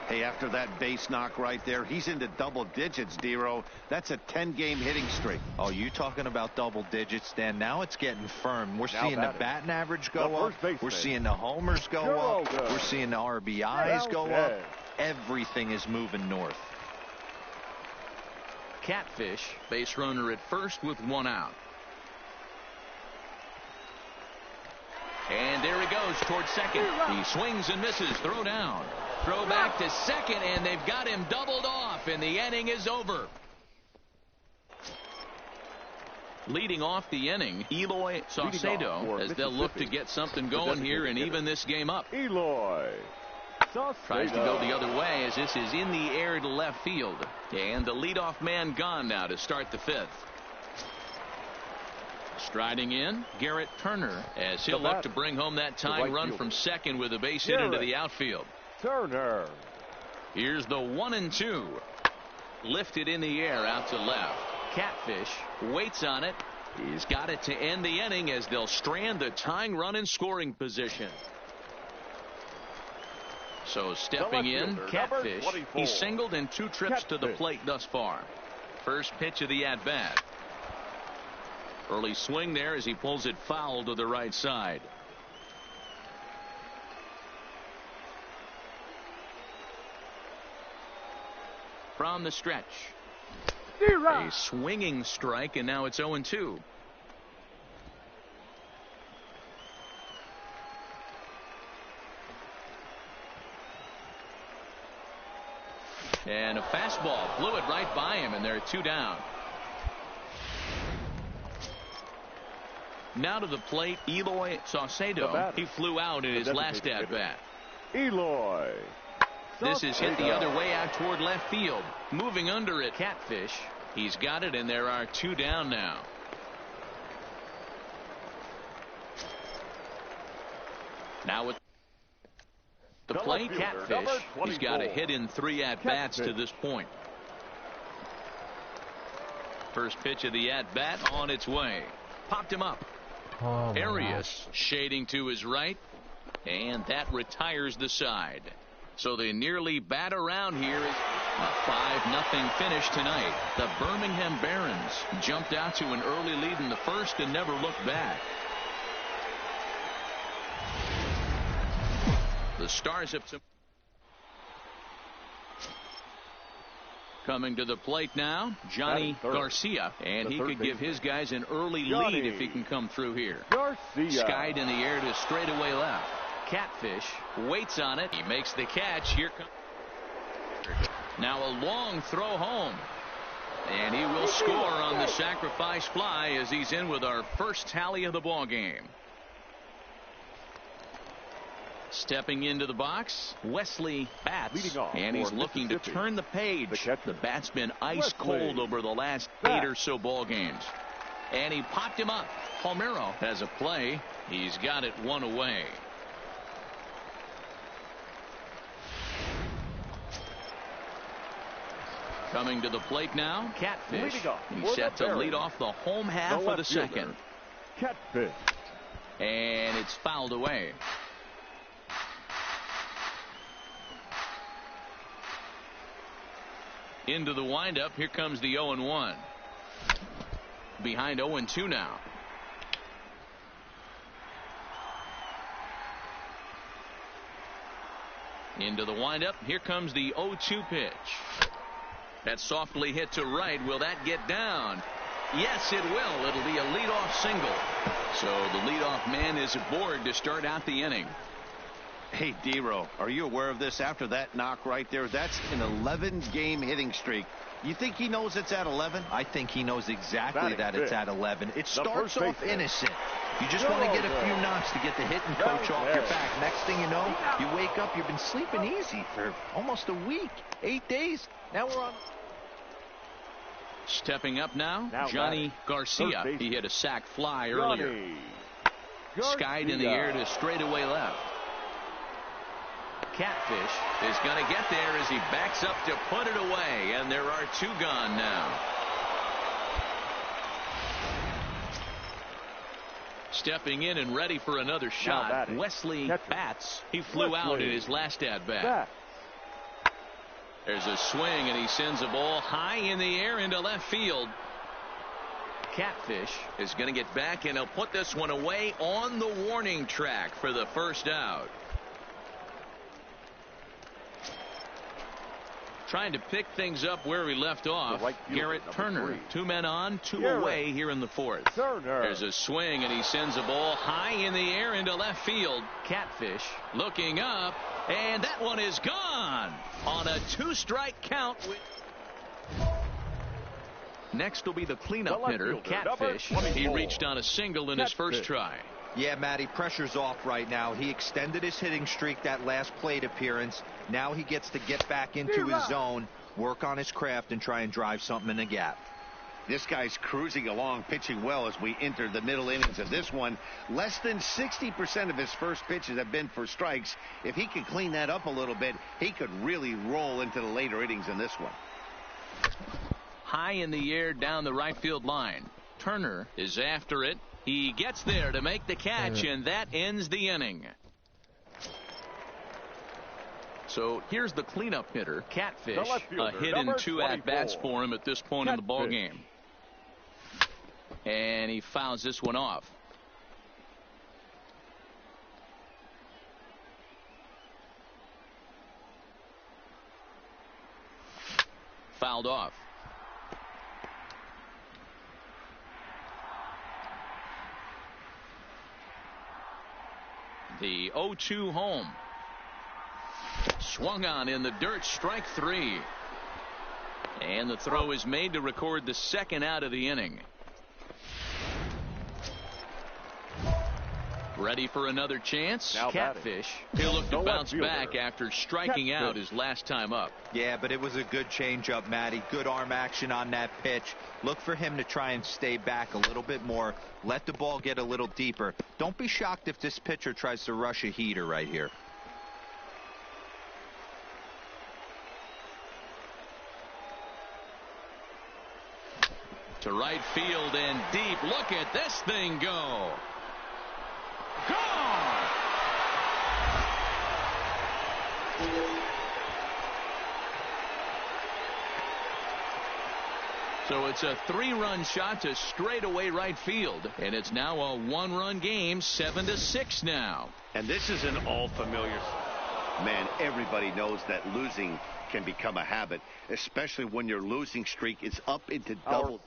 Hey, after that base knock right there, he's into double digits, Dero. That's a 10-game hitting streak. Oh, you talking about double digits, Dan? Now it's getting firm. We're seeing the batting average go up. We're seeing the homers go up. We're seeing the RBIs go up. Everything is moving north. Catfish, base runner at first with 1 out. And there he goes towards second. He swings and misses. Throw down. Throw back to second, and they've got him doubled off, and the inning is over. Leading off the inning, Eloy Saucedo, as they'll look to get something going here and even this game up. Eloy tries to go the other way as this is in the air to left field. And the leadoff man gone now to start the 5th. Striding in, Garrett Turner, as he'll look to bring home that tying run from second with a base hit into the outfield. Turner. Here's the 1-2. Lifted in the air out to left. Catfish waits on it. He's got it to end the inning as they'll strand the tying run in scoring position. So stepping in, Catfish. He's singled in 2 trips to the plate thus far. First pitch of the at-bat. Early swing there as he pulls it foul to the right side. From the stretch. A swinging strike, and now it's 0-2. And a fastball blew it right by him, and there are 2 down. Now to the plate, Eloy Saucedo. He flew out in his last at bat. Eloy. This is hit the other way out toward left field. Moving under it, Catfish. He's got it, and there are 2 down now. Now with the plate, Catfish. He's got a hit in 3 at-bats to this point. First pitch of the at-bat on its way. Popped him up. Oh, Arias shading to his right, and that retires the side. So they nearly bat around here. A 5-0 finish tonight. The Birmingham Barons jumped out to an early lead in the first and never looked back. The Stars have some. Coming to the plate now, Johnny Garcia, and he could give his guys an early lead if he can come through here. Skied in the air to straightaway left. Catfish waits on it. He makes the catch. Here comes. Now a long throw home. And he will score on the sacrifice fly as he's in with our first tally of the ball game. Stepping into the box, Wesley bats, and he's looking to turn the page. The bat's been ice cold over the last 8 or so ball games. And he popped him up. Palmeiro has a play. He's got it one away. Coming to the plate now, Catfish. He's set to lead off the home half of the second. Catfish. And it's fouled away. Into the windup. Here comes the 0-1. Behind 0-2 now. Into the windup. Here comes the 0-2 pitch. That's softly hit to right. Will that get down? Yes, it will. It'll be a leadoff single. So the leadoff man is aboard to start out the inning. Hey, D-Row, are you aware of this? After that knock right there, that's an 11-game hitting streak. You think he knows it's at 11? I think he knows exactly that it's at 11. It starts off innocent. You just want to get a few knocks to get the hitting coach off your back. Next thing you know, you wake up, you've been sleeping easy for almost a week, 8 days. Now we're on. Stepping up now, Johnny Garcia. He hit a sac fly earlier. Skied in the air to straightaway left. Catfish is going to get there as he backs up to put it away, and there are 2 gone now. Stepping in and ready for another shot, Wesley bats. He flew out in his last at-bat. There's a swing, and he sends a ball high in the air into left field. Catfish is going to get back, and he'll put this one away on the warning track for the first out. Trying to pick things up where we left off. Garrett Turner, 2 men on, 2 away here in the fourth. There's a swing, and he sends a ball high in the air into left field. Catfish looking up, and that one is gone on a 2-strike count. Next will be the cleanup hitter, Catfish. He reached on a single in his first try. Yeah, Matty, pressure's off right now. He extended his hitting streak that last plate appearance. Now he gets to get back into his zone, work on his craft, and try and drive something in the gap. This guy's cruising along, pitching well as we enter the middle innings of this one. Less than 60% of his first pitches have been for strikes. If he could clean that up a little bit, he could really roll into the later innings in this one. High in the air down the right field line. Turner is after it. He gets there to make the catch, and that ends the inning. So here's the cleanup hitter, Catfish. A hit and 2 at-bats for him at this point in the ball game. And he fouls this one off. Fouled off. The 0-2 home. Swung on in the dirt, strike 3. And the throw is made to record the second out of the inning. Ready for another chance? Catfish. He'll look to bounce back after striking out his last time up. Yeah, but it was a good changeup, Matty. Good arm action on that pitch. Look for him to try and stay back a little bit more. Let the ball get a little deeper. Don't be shocked if this pitcher tries to rush a heater right here. To right field and deep. Look at this thing go. Gone! So it's a 3-run shot to straightaway right field, and it's now a 1-run game, 7-6 now. And this is an all-familiar. Man, everybody knows that losing can become a habit, especially when your losing streak is up into double.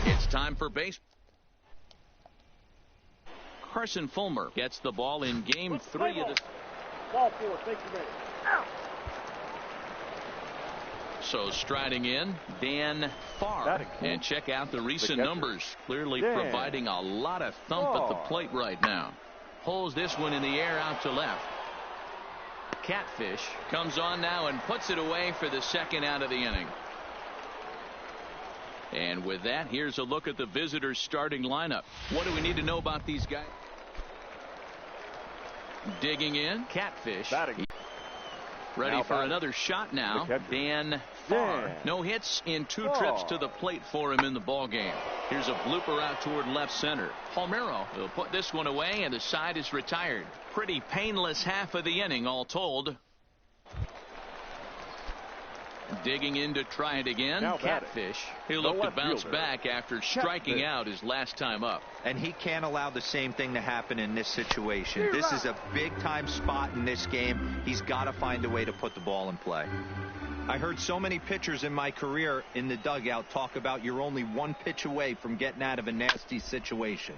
It's time for base. Carson Fulmer gets the ball in game 3 of the. Ball 4, take the ready. Out. So striding in, Dan Farr. And check out the recent numbers. Clearly providing a lot of thump at the plate right now. Pulls this one in the air out to left. Catfish comes on now and puts it away for the second out of the inning. And with that, here's a look at the visitors' starting lineup. What do we need to know about these guys? Digging in, Catfish. Ready for another shot now. Dan Farr. No hits in 2 trips to the plate for him in the ball game. Here's a blooper out toward left center. Palmeiro will put this one away, and the side is retired. Pretty painless half of the inning, all told. Digging in to try it again. Catfish. He'll look to bounce back after striking out his last time up. And he can't allow the same thing to happen in this situation. This is a big-time spot in this game. He's got to find a way to put the ball in play. I heard so many pitchers in my career in the dugout talk about you're only 1 pitch away from getting out of a nasty situation.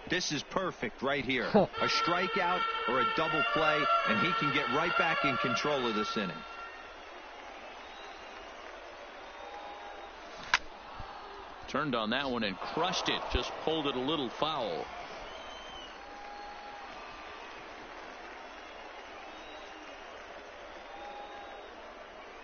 This is perfect right here. A strikeout or a double play, and he can get right back in control of this inning. Turned on that one and crushed it. Just pulled it a little foul.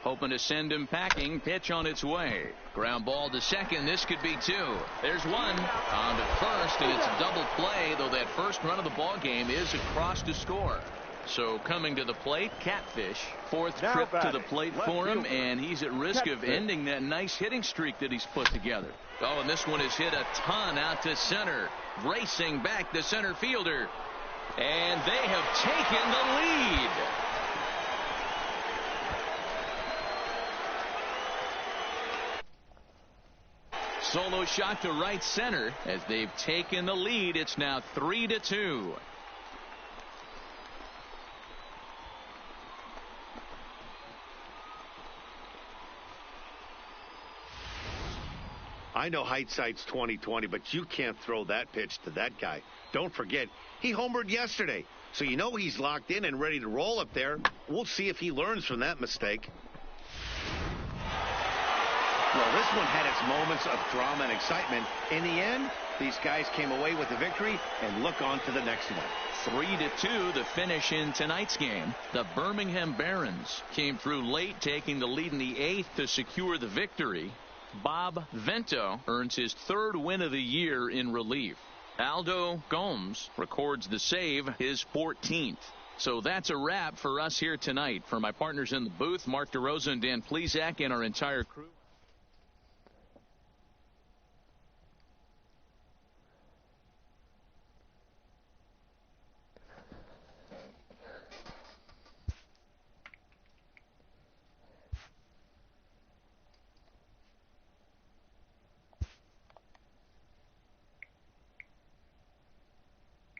Hoping to send him packing. Pitch on its way. Ground ball to second. This could be 2. There's 1. On to first, and it's a double play, though that first run of the ball game is across to score. So coming to the plate, Catfish. 4th trip to the plate for him, and he's at risk of ending that nice hitting streak that he's put together. Oh, and this one is hit a ton out to center. Racing back the center fielder. And they have taken the lead. Solo shot to right center as they've taken the lead. It's now 3-2. I know hindsight's 20/20, but you can't throw that pitch to that guy. Don't forget, he homered yesterday, so you know he's locked in and ready to roll up there. We'll see if he learns from that mistake. Well, this one had its moments of drama and excitement. In the end, these guys came away with the victory, and look on to the next one. 3-2 the finish in tonight's game. The Birmingham Barons came through late, taking the lead in the 8th to secure the victory. Bob Vento earns his 3rd win of the year in relief. Aldo Gomes records the save, his 14th. So that's a wrap for us here tonight. For my partners in the booth, Mark DeRosa and Dan Plesac, and our entire crew.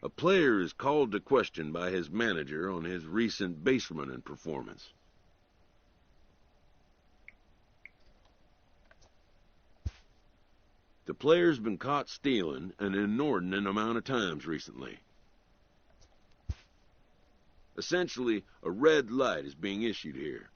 A player is called to question by his manager on his recent base running performance. The player's been caught stealing an inordinate amount of times recently. Essentially, a red light is being issued here.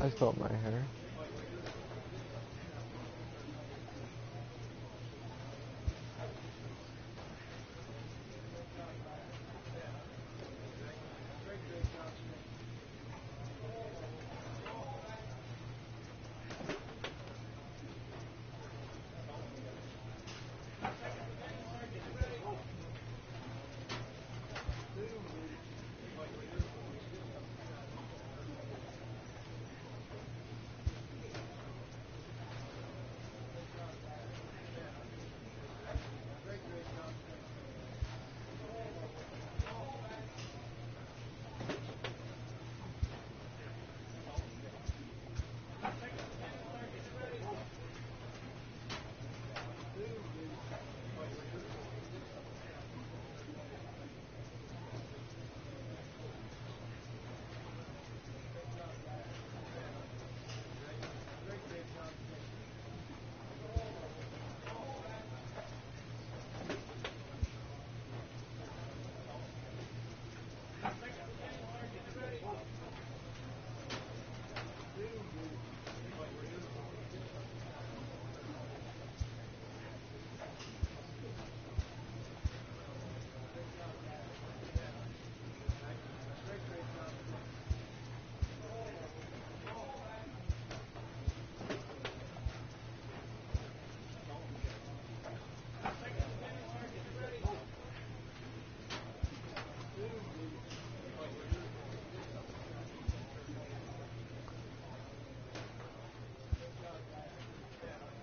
I spilled my hair.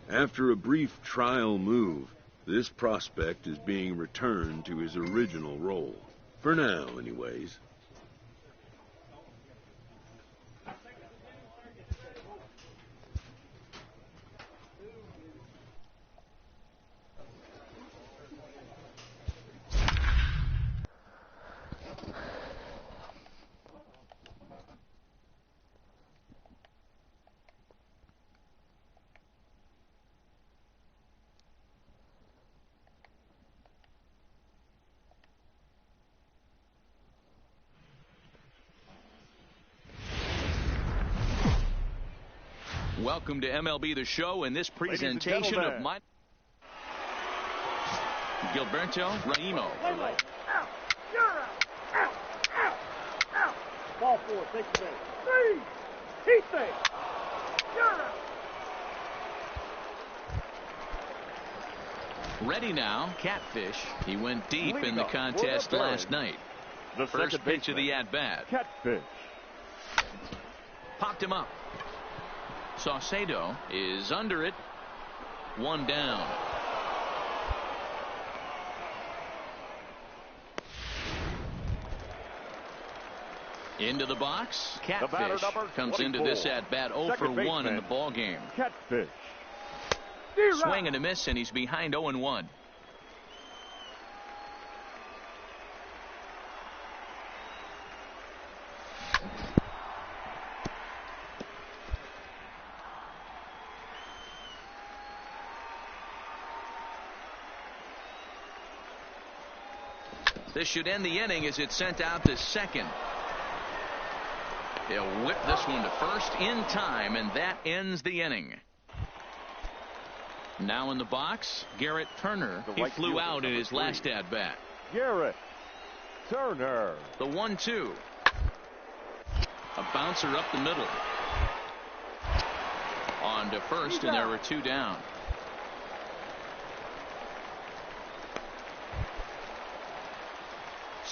After a brief trial move, this prospect is being returned to his original role. For now, anyways. Welcome to MLB The Show in this presentation of my Gilberto Raimo. Out. You're out. Out. Ball 4. Take the base. 3. He's safe. You're out. Ready now, Catfish. He went deep in the contest last night. The First pitch of the at-bat. Catfish. Popped him up. Saucedo is under it. One down. Into the box. Catfish comes into this at-bat 0 for 1 in the ball game. Catfish. Swing and a miss, and he's behind 0-1. This should end the inning as it's sent out to second. They'll whip this one to first in time, and that ends the inning. Now in the box, Garrett Turner. He flew out in his last at-bat. Garrett Turner. The 1-2. A bouncer up the middle. On to first, and there were 2 down.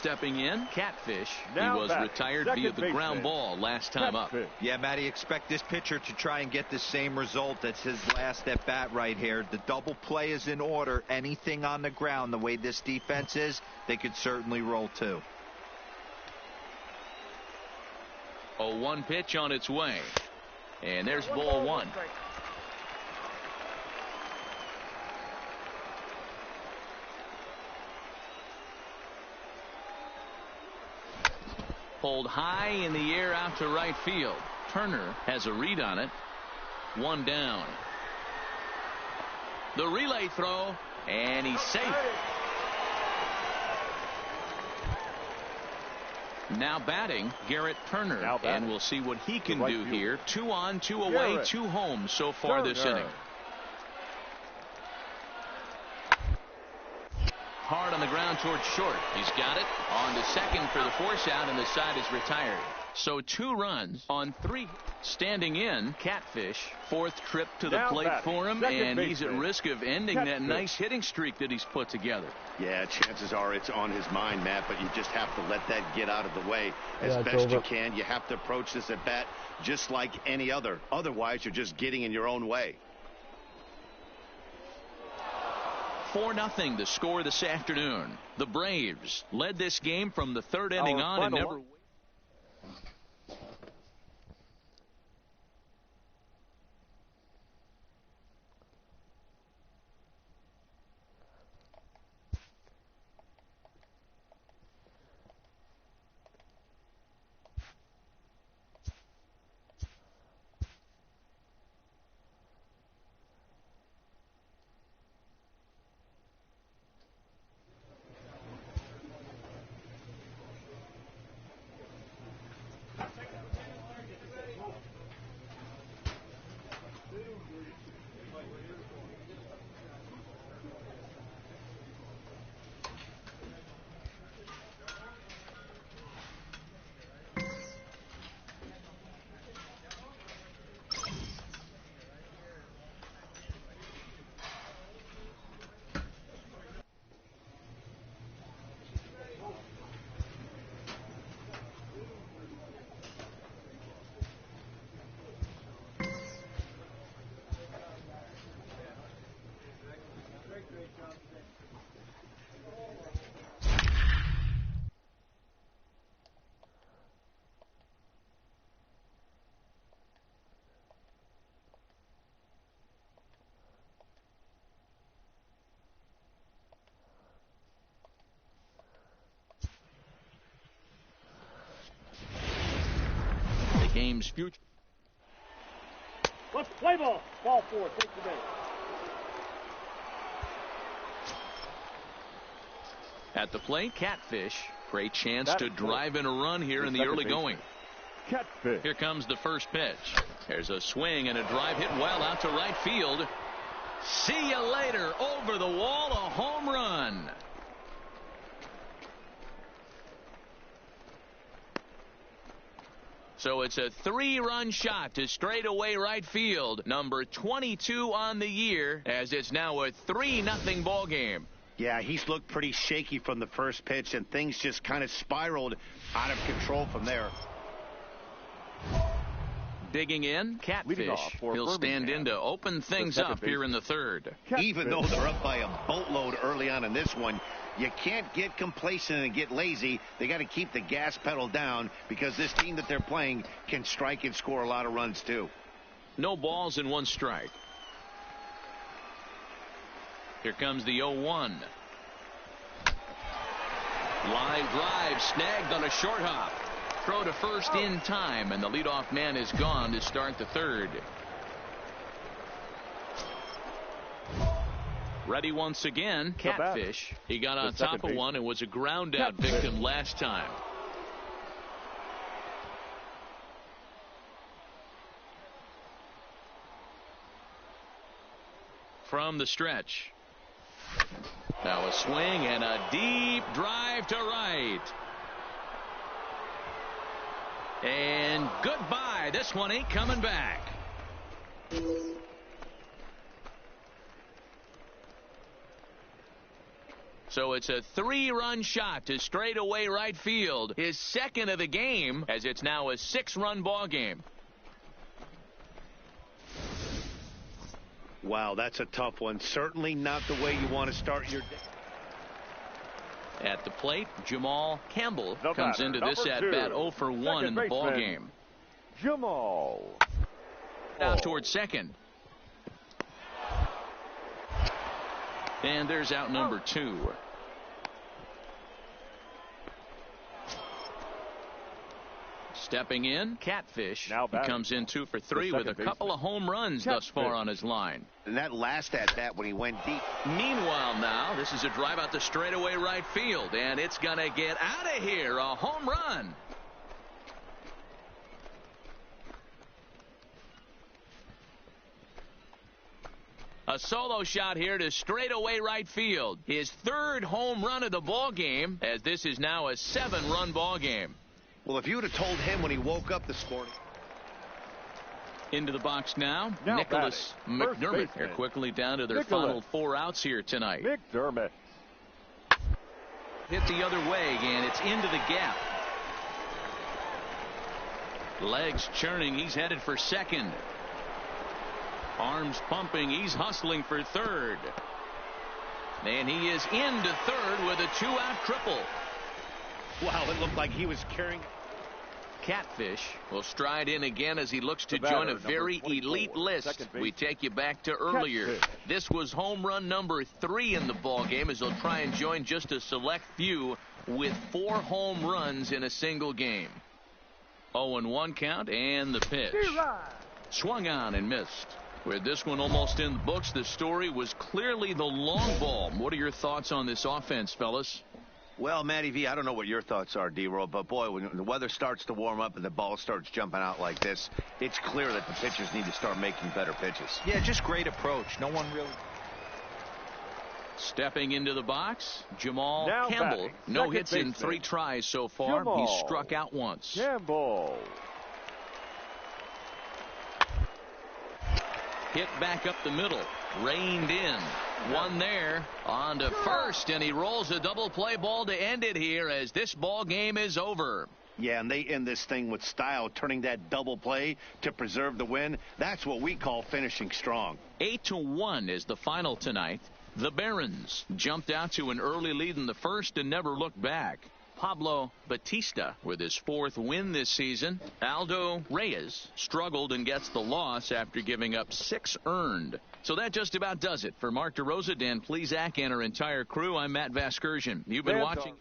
Stepping in, Catfish. Now he was retired via the ground ball last time up. Yeah, Matty, expect this pitcher to try and get the same result. That's his last at bat right here. The double play is in order. Anything on the ground, the way this defense is, they could certainly roll too. 0-1 pitch on its way. And there's ball one. Pulled high in the air out to right field. Turner has a read on it. One down. The relay throw, and he's safe. Now batting, Garrett Turner. And we'll see what he can do here. 2 on, 2 away, 2 home so far this inning. Hard on the ground towards short. He's got it. On to second for the force out, and the side is retired. So 2 runs on 3. Standing in, Catfish. 4th trip to the plate for him, and he's at risk of ending that nice hitting streak that he's put together. Yeah, chances are it's on his mind, Matt, but you just have to let that get out of the way as best you can. You have to approach this at bat just like any other. Otherwise, you're just getting in your own way. 4-0 the score this afternoon. The Braves led this game from the 3rd inning on and never. Game's future. Let's play ball. Ball 4. Take the base. At the plate, Catfish. Great chance to drive in a run here in the early going. Catfish. Here comes the first pitch. There's a swing and a drive hit well out to right field. See you later. Over the wall, a home run. So it's a 3-run shot to straightaway right field. Number 22 on the year, as it's now a 3-0 ball game. Yeah, he's looked pretty shaky from the first pitch, and things just kind of spiraled out of control from there. Digging in, Catfish. He'll stand in to open things up here in the 3rd. Even though they're up by a boatload early on in this one, you can't get complacent and get lazy. They got to keep the gas pedal down because this team that they're playing can strike and score a lot of runs too. No balls and 1 strike. Here comes the 0-1. Line drive snagged on a short hop. Throw to first in time, and the leadoff man is gone to start the 3rd. Ready once again, Catfish. He got on top of one and was a ground out victim last time. From the stretch. Now a swing and a deep drive to right. And goodbye. This one ain't coming back. So it's a 3-run shot to straightaway right field. His second of the game, as it's now a 6-run ball game. Wow, that's a tough one. Certainly not the way you want to start your day. At the plate, Jamal Campbell comes into this at-bat 0 for 1 in the ball game. Jamal. Out towards second. And there's out number 2. Stepping in, Catfish. He comes in 2 for 3 with a couple of home runs thus far on his line. And that last at-bat when he went deep. Meanwhile now, this is a drive out the straightaway right field, and it's going to get out of here. A home run. A solo shot here to straightaway right field. His 3rd home run of the ball game, as this is now a 7-run ball game. Well, if you would have told him when he woke up this morning. Into the box now Nicholas McDermott. They're quickly down to their final 4 outs here tonight. McDermott. Hit the other way, and it's into the gap. Legs churning. He's headed for second. Arms pumping. He's hustling for third. And he is into third with a 2-out triple. Wow, it looked like he was carrying. Catfish will stride in again as he looks to join a very elite list. We take you back to earlier. Catfish. This was home run number 3 in the ball game as he'll try and join just a select few with 4 home runs in a single game. 0-1 count, and the pitch. Swung on and missed. With this one almost in the books, the story was clearly the long ball. What are your thoughts on this offense, fellas? Well, Matty V, I don't know what your thoughts are, D-Roll, but boy, when the weather starts to warm up and the ball starts jumping out like this, it's clear that the pitchers need to start making better pitches. Yeah, just great approach. No one really. Stepping into the box, Jamal Campbell. Batting, no hits in 3 tries so far. Jamal He's struck out once. Campbell. Hit back up the middle. Reined in. One there. On to first, and he rolls a double play ball to end it here as this ball game is over. Yeah, and they end this thing with style, turning that double play to preserve the win. That's what we call finishing strong. 8-1 is the final tonight. The Barons jumped out to an early lead in the first and never looked back. Pablo Batista with his 4th win this season. Aldo Reyes struggled and gets the loss after giving up 6 earned. So that just about does it. For Mark DeRosa, Dan Plesac, and our entire crew, I'm Matt Vasgersian. You've been watching.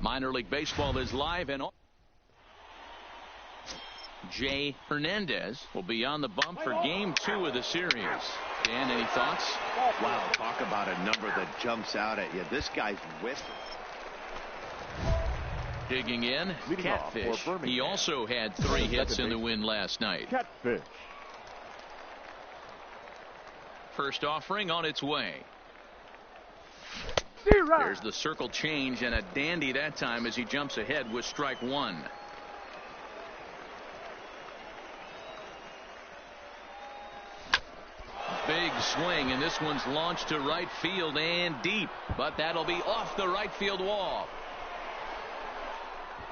Minor League Baseball is live, and Jay Hernandez will be on the bump for Game 2 of the series. Dan, any thoughts? Wow, talk about a number that jumps out at you. This guy's with. Digging in, Catfish. He also had 3 hits in the win last night. Catfish. First offering on its way. There's the circle change, and a dandy that time as he jumps ahead with strike 1. Big swing, and this one's launched to right field and deep, but that'll be off the right field wall.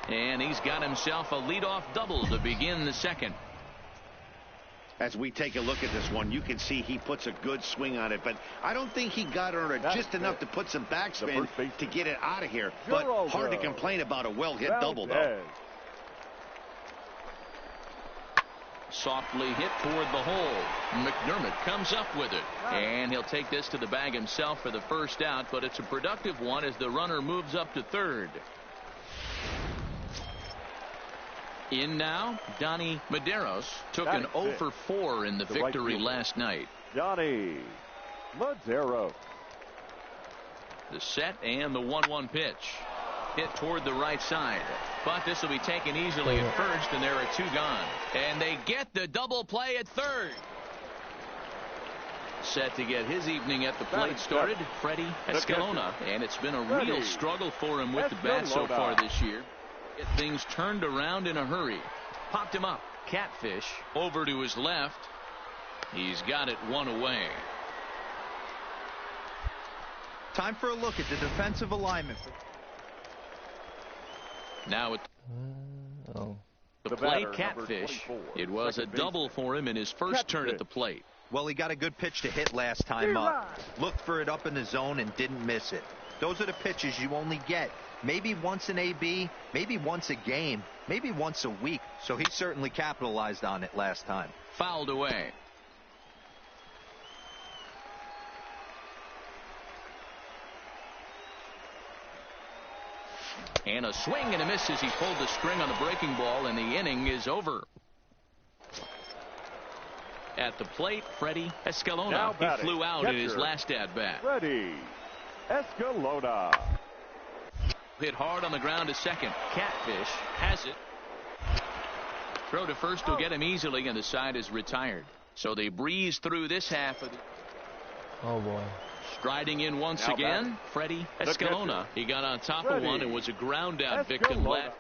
And he's got himself a leadoff double to begin the second. As we take a look at this one, you can see he puts a good swing on it, but I don't think he got on it just enough to put some backspin to get it out of here. But hard to complain about a well-hit double, though. Softly hit toward the hole. McDermott comes up with it. And he'll take this to the bag himself for the first out, but it's a productive one as the runner moves up to third. In now, Donnie Medeiros took an 0 for 4 in the victory last night. Donnie Medeiros. The set and the 1-1 pitch. Hit toward the right side. But this will be taken easily at first, and there are 2 gone. And they get the double play at third. Set to get his evening at the plate started, Freddie Escalona. And it's been a real struggle for him with the bat so far this year. Get things turned around in a hurry. Popped him up. Catfish over to his left. He's got it 1 away. Time for a look at the defensive alignment. Now at the plate, Catfish. It was a double for him in his first turn at the plate. Well, he got a good pitch to hit last time up. Looked for it up in the zone and didn't miss it. Those are the pitches you only get maybe once in AB, maybe once a game, maybe once a week. So he certainly capitalized on it last time. Fouled away. And a swing and a miss as he pulled the string on the breaking ball, and the inning is over. At the plate, Freddie Escalona. He flew out in his last at-bat. Freddie Escalona. Hit hard on the ground to second. Catfish has it. Throw to first will get him easily, and the side is retired. So they breeze through this half of the... Oh, boy. Striding in once again, Freddie Escalona. He got on top of one and was a ground out victim left.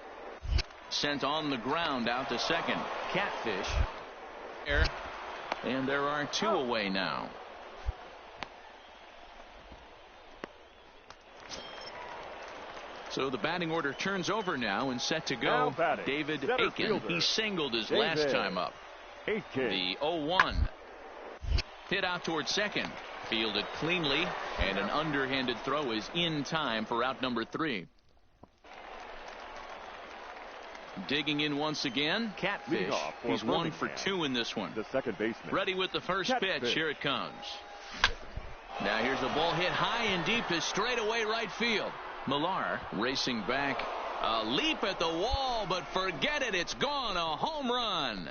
Sent on the ground out to second. Catfish. And there are 2 away now. So the batting order turns over now and set to go. David Aiken. He singled his last time up. The 0-1. Hit out towards second. Fielded cleanly, and an underhanded throw is in time for out number 3. Digging in once again, Catfish. He's 1 for 2 in this one. The second baseman. Ready with the first pitch. Here it comes. Now here's a ball hit high and deep to straightaway right field. Millar racing back. A leap at the wall, but forget it. It's gone. A home run.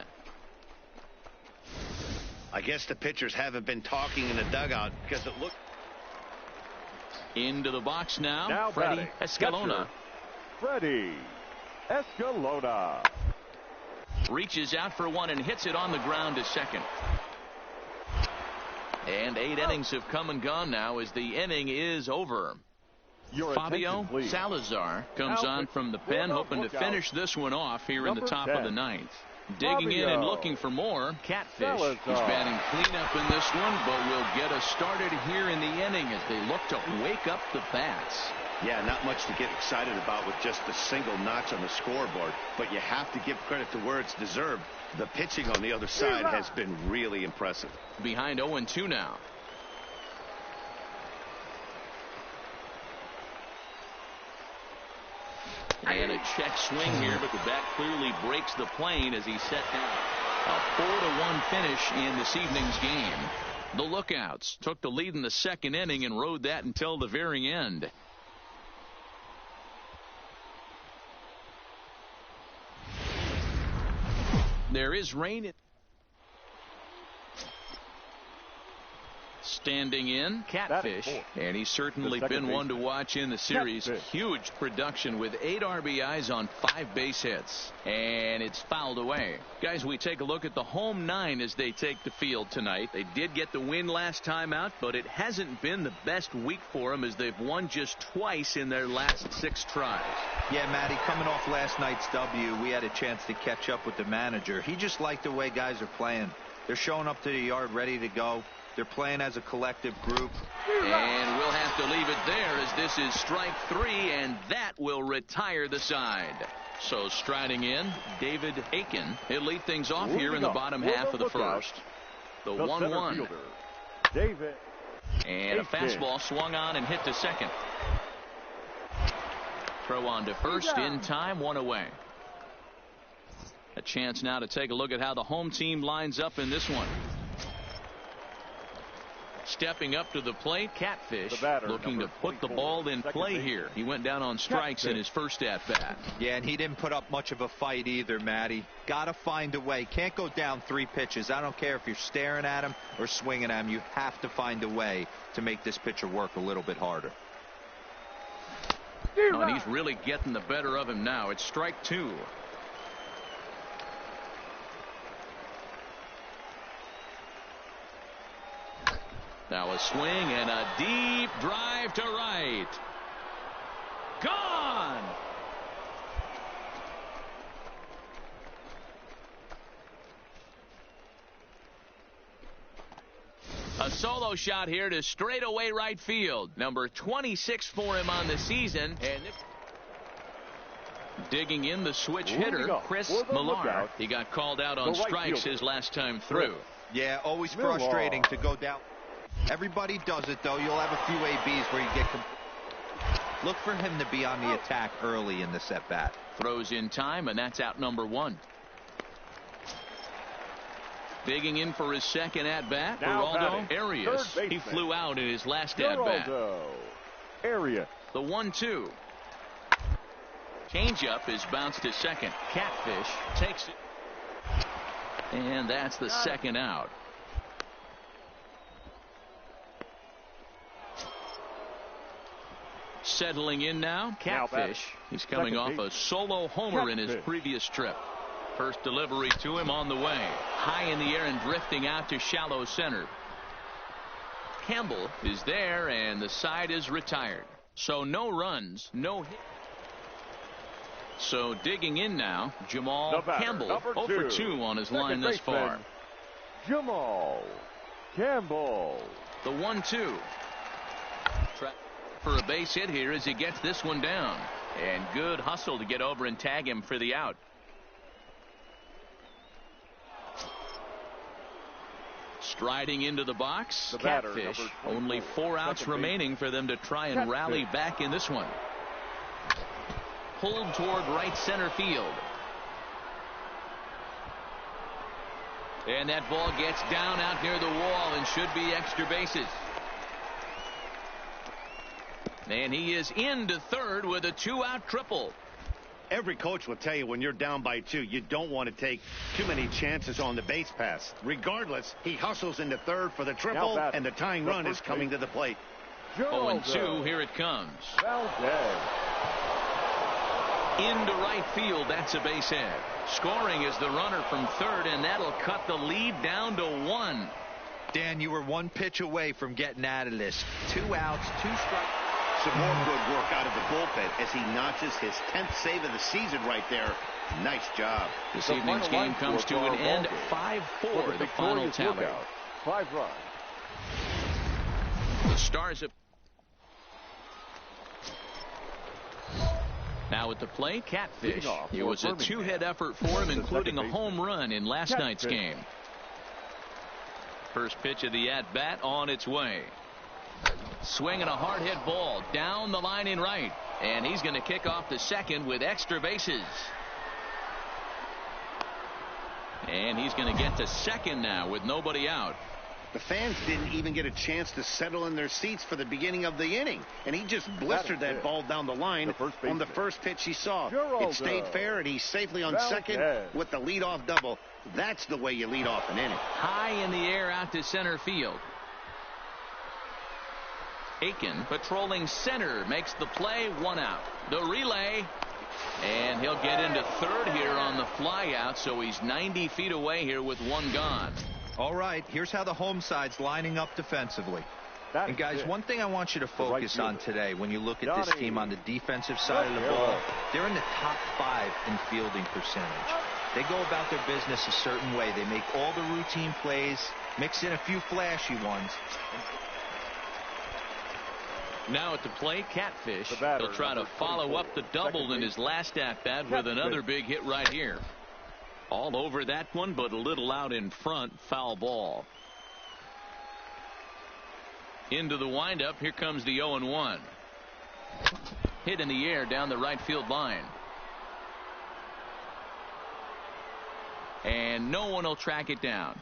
I guess the pitchers haven't been talking in the dugout because it looked. Into the box now Freddie Escalona. Freddie Escalona. Reaches out for one and hits it on the ground to second. And 8 innings have come and gone now as the inning is over. Fabio Salazar comes on from the pen, hoping to finish this one off here in the top of the 9th. Digging in and looking for more. Catfish. He's batting cleanup in this one, but will get us started here in the inning as they look to wake up the bats. Yeah, not much to get excited about with just a single notch on the scoreboard, but you have to give credit to where it's deserved. The pitching on the other side has been really impressive. Behind 0-2 now. And a check swing here, but the bat clearly breaks the plane as he set down. A 4-1 finish in this evening's game. The Lookouts took the lead in the second inning and rode that until the very end. There is rain. Standing in, Catfish, and he's certainly been one to watch in the series. Huge production with 8 RBIs on 5 base hits, and it's fouled away. Guys, we take a look at the home 9 as they take the field tonight. They did get the win last time out, but it hasn't been the best week for them as they've won just twice in their last 6 tries. Yeah, Matty, coming off last night's W, we had a chance to catch up with the manager. He just liked the way guys are playing. They're showing up to the yard ready to go. They're playing as a collective group. And we'll have to leave it there as this is strike 3, and that will retire the side. So striding in, David Aiken. He'll lead things off here in the bottom half of the first. The 1-1. David. And a fastball swung on and hit to second. Throw on to first in time, 1 away. A chance now to take a look at how the home team lines up in this one. Stepping up to the plate, Catfish, looking to put the ball in play here. He went down on strikes in his first at bat. Yeah, and he didn't put up much of a fight either, Matty. Got to find a way. Can't go down 3 pitches. I don't care if you're staring at him or swinging at him. You have to find a way to make this pitcher work a little bit harder. Oh, and he's really getting the better of him now. It's strike 2. Now a swing and a deep drive to right. Gone. A solo shot here to straightaway right field. Number 26 for him on the season. And digging in the switch hitter, Chris Millar. He got called out on strikes his last time through. Yeah, always frustrating to go down. Everybody does it, though. You'll have a few ABs where you get. Look for him to be on the attack early in this at bat. Throws in time, and that's out number 1. Digging in for his second at bat, Geraldo Arias. He flew out in his last at bat. Arias. The 1-2. Changeup is bounced to second. Catfish takes it, and that's the second out. Settling in now, Catfish. He's coming off a solo homer in his previous trip. First delivery to him on the way. High in the air and drifting out to shallow center. Campbell is there, and the side is retired. So no runs, no hit. So digging in now, Jamal Campbell, 0 for 2 on his line thus far. Jamal Campbell. The 1-2. For a base hit here as he gets this one down. And good hustle to get over and tag him for the out. Striding into the box, Catfish. Only 4 outs remaining for them to try and rally back in this one. Pulled toward right center field. And that ball gets down out near the wall and should be extra bases. And he is into third with a 2-out triple. Every coach will tell you when you're down by 2, you don't want to take too many chances on the base pass. Regardless, he hustles into third for the triple, and the tying run is coming to the plate. 0-2, here it comes. Into right field, that's a base hit. Scoring is the runner from third, and that'll cut the lead down to 1. Dan, you were 1 pitch away from getting out of this. 2 outs, 2 strikes. Some more good work out of the bullpen as he notches his 10th save of the season right there. Nice job. This evening's game comes to an end. 5-4, the final tally. 5 runs. The Stars have. Now at the plate, Catfish. It was a 2-hit effort for him, including a home run in last night's game. First pitch of the at-bat on its way. Swinging a hard hit ball down the line in right, and he's going to kick off the second with extra bases. And he's going to get to second now with nobody out. The fans didn't even get a chance to settle in their seats for the beginning of the inning, and he just blistered that ball down the line on the first pitch he saw. It stayed fair, and he's safely on second with the leadoff double. That's the way you lead off an inning. High in the air out to center field. Aiken patrolling center makes the play, 1 out. The relay, and he'll get into third here on the fly out, so he's 90 feet away here with 1 gone. All right, here's how the home side's lining up defensively. And guys, one thing I want you to focus on today when you look at this team on the defensive side of the ball, they're in the top 5 in fielding percentage. They go about their business a certain way. They make all the routine plays, mix in a few flashy ones. Now at the plate, Catfish. He'll try to follow up the double in his last at-bat with another big hit right here. All over that one, but a little out in front. Foul ball. Into the windup. Here comes the 0-1. Hit in the air down the right field line. and no one will track it down.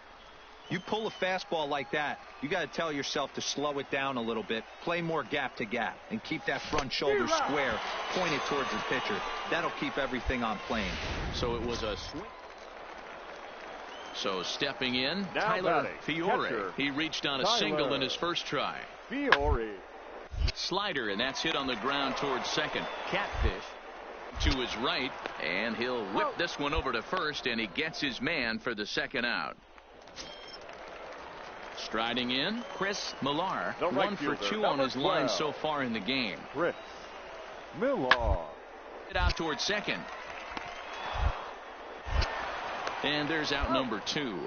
You pull a fastball like that, you got to tell yourself to slow it down a little bit, play more gap to gap, and keep that front shoulder square pointed towards the pitcher. That'll keep everything on plane. So it was a swing. So stepping in, Now Tyler batting, Fiore. catcher, He reached on a Tyler single in his first try. Fiore. Slider, and that's hit on the ground towards second. Catfish to his right, and he'll whip this one over to first, and he gets his man for the second out. Striding in, Chris Millar, The right 1 for fielder, 2 on number his line 12. so far in the game. Chris Millar. It out towards second. And there's out number 2.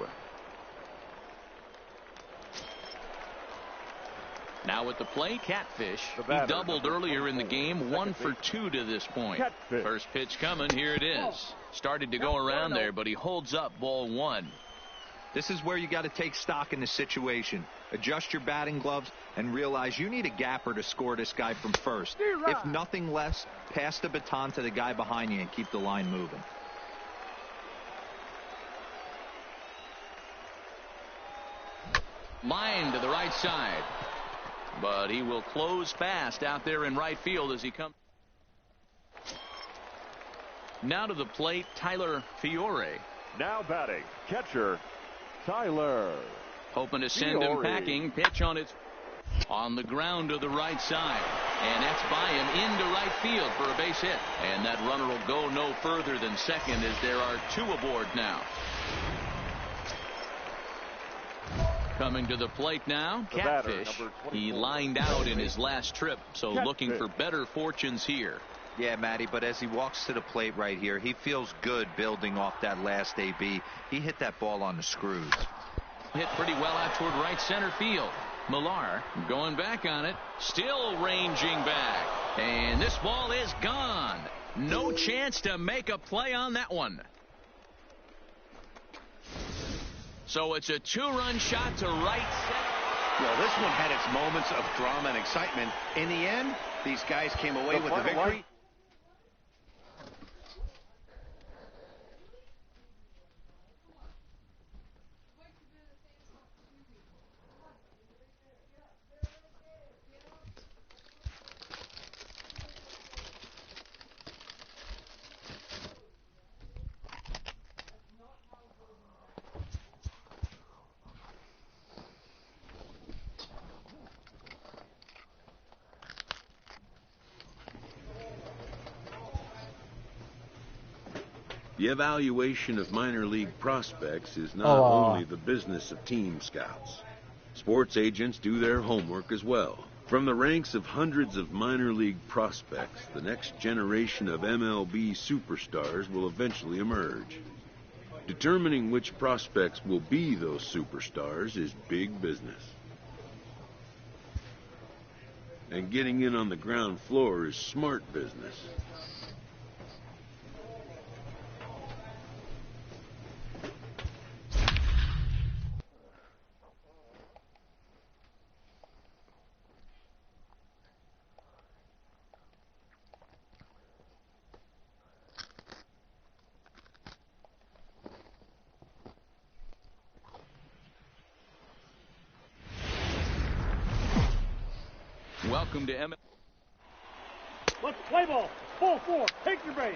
Now at the plate, Catfish. The He batter, doubled number earlier in the 24, game, 1 for 2 to this point. Catfish. First pitch coming, here it is. Started to go around there, but he holds up ball 1. This is where you got to take stock in the situation. Adjust your batting gloves and realize you need a gapper to score this guy from first. If nothing less, pass the baton to the guy behind you and keep the line moving. Line to the right side. But he will close fast out there in right field as he comes. Now to the plate, Tyler Fiore. Now batting, catcher, Tyler. Hoping to send him Fiore. packing. Pitch on the ground to the right side. And that's by him into right field for a base hit. And that runner will go no further than second as there are 2 aboard now. Coming to the plate now, The batter, Catfish. number 24. He lined out in his last trip, so Catfish. looking for better fortunes here. Yeah, Matty, but as he walks to the plate right here, he feels good building off that last AB. He hit that ball on the screws. Hit pretty well out toward right center field. Millar going back on it, still ranging back. And this ball is gone. No chance to make a play on that one. So it's a 2-run shot to right center. Well, this one had its moments of drama and excitement. In the end, these guys came away with the victory. The evaluation of minor league prospects is not only the business of team scouts. Sports agents do their homework as well. From the ranks of hundreds of minor league prospects, the next generation of MLB superstars will eventually emerge. Determining which prospects will be those superstars is big business. And getting in on the ground floor is smart business. Welcome to MLB. Let's play ball. Ball 4. Take your base.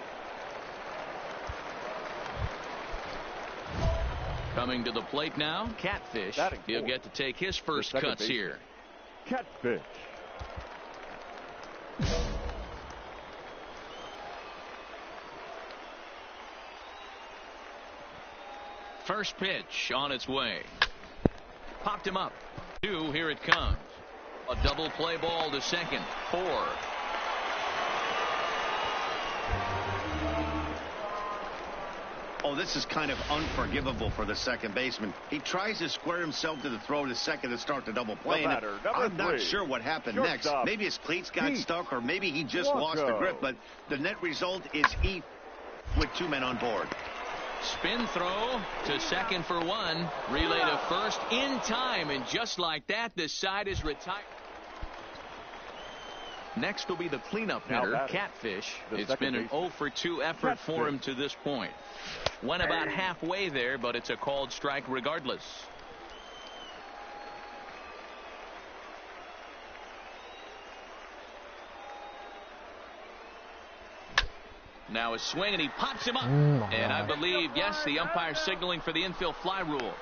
Coming to the plate now, Catfish. Batting He'll 4. get to take his first second cuts baseman. here. Catfish. First pitch on its way. Popped him up. 2, here it comes. A double play ball to second. 4. Oh, this is kind of unforgivable for the second baseman. He tries to square himself to the throw to second to start the double play. The batter, number I'm not 3. sure what happened Shortstop. next. Maybe his cleats got Pete stuck, or maybe he just lost the grip. But the net result is he with 2 men on board. Spin throw to second for 1. Relay to first in time. And just like that, this side is retired. Next will be the cleanup hitter, Catfish. It's been an 0 for 2 effort for him to this point. Went about halfway there, but it's a called strike regardless. Now a swing, and he pops him up. And I believe, yes, the umpire signaling for the infield fly rule.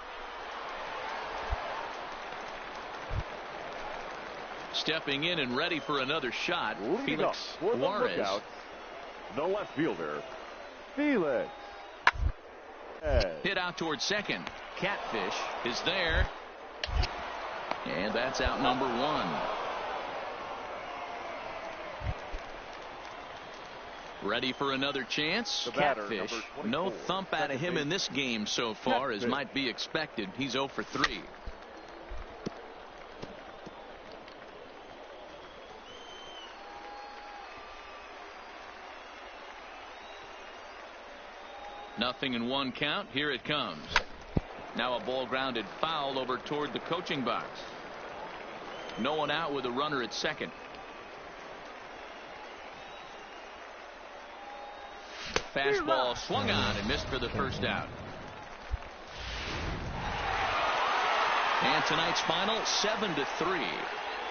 Stepping in and ready for another shot, Felix Juarez. The left fielder, Felix. Hit out towards second. Catfish is there. And that's out number 1. Ready for another chance. Catfish. No thump out of him in this game so far, as might be expected. He's 0 for 3. Nothing in 1 count. Here it comes. Now a ball grounded foul over toward the coaching box. No one out with a runner at second. Fastball swung on and missed for the first out. And tonight's final, 7-3.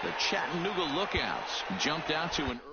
The Chattanooga Lookouts jumped out to an early.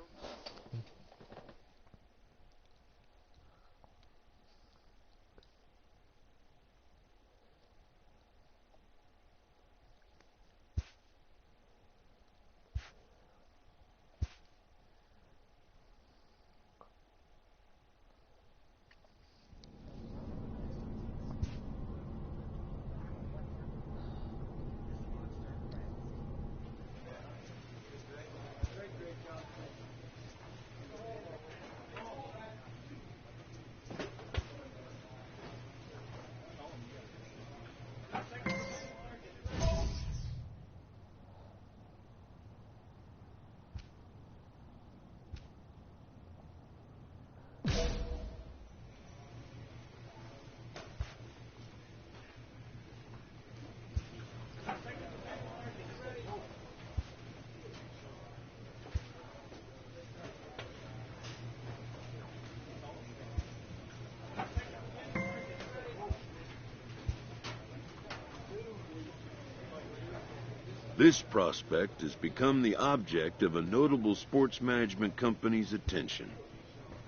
This prospect has become the object of a notable sports management company's attention.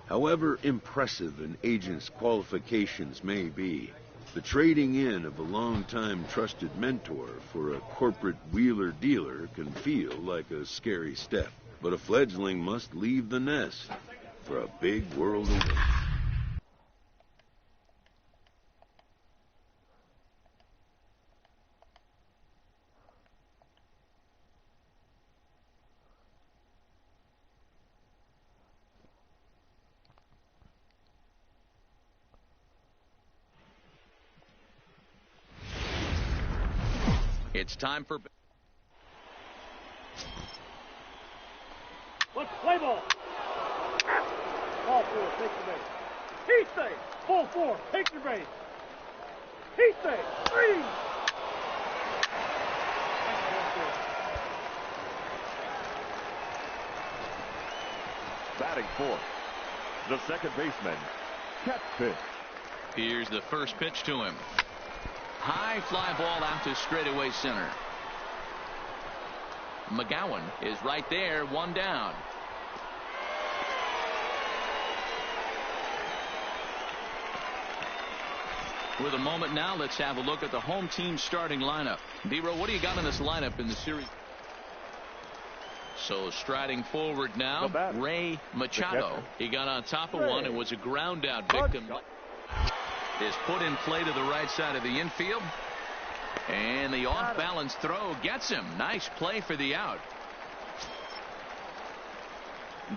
However impressive an agent's qualifications may be, the trading in of a long-time trusted mentor for a corporate wheeler-dealer can feel like a scary step. But a fledgling must leave the nest for a big world away. It's time for... Let's play ball. Ball 4, take the base. He stays. Ball 4, take your base. He stays. 3. Batting 4th, the second baseman, Catfish. Here's the first pitch to him. High fly ball out to straightaway center. McGowan is right there, 1 down. With a moment now, let's have a look at the home team starting lineup. D-Row, what do you got in this lineup in the series? So striding forward now, Ray Machado. He got on top of one and was a ground out victim. Is put in play to the right side of the infield. And the off-balance throw gets him. Nice play for the out.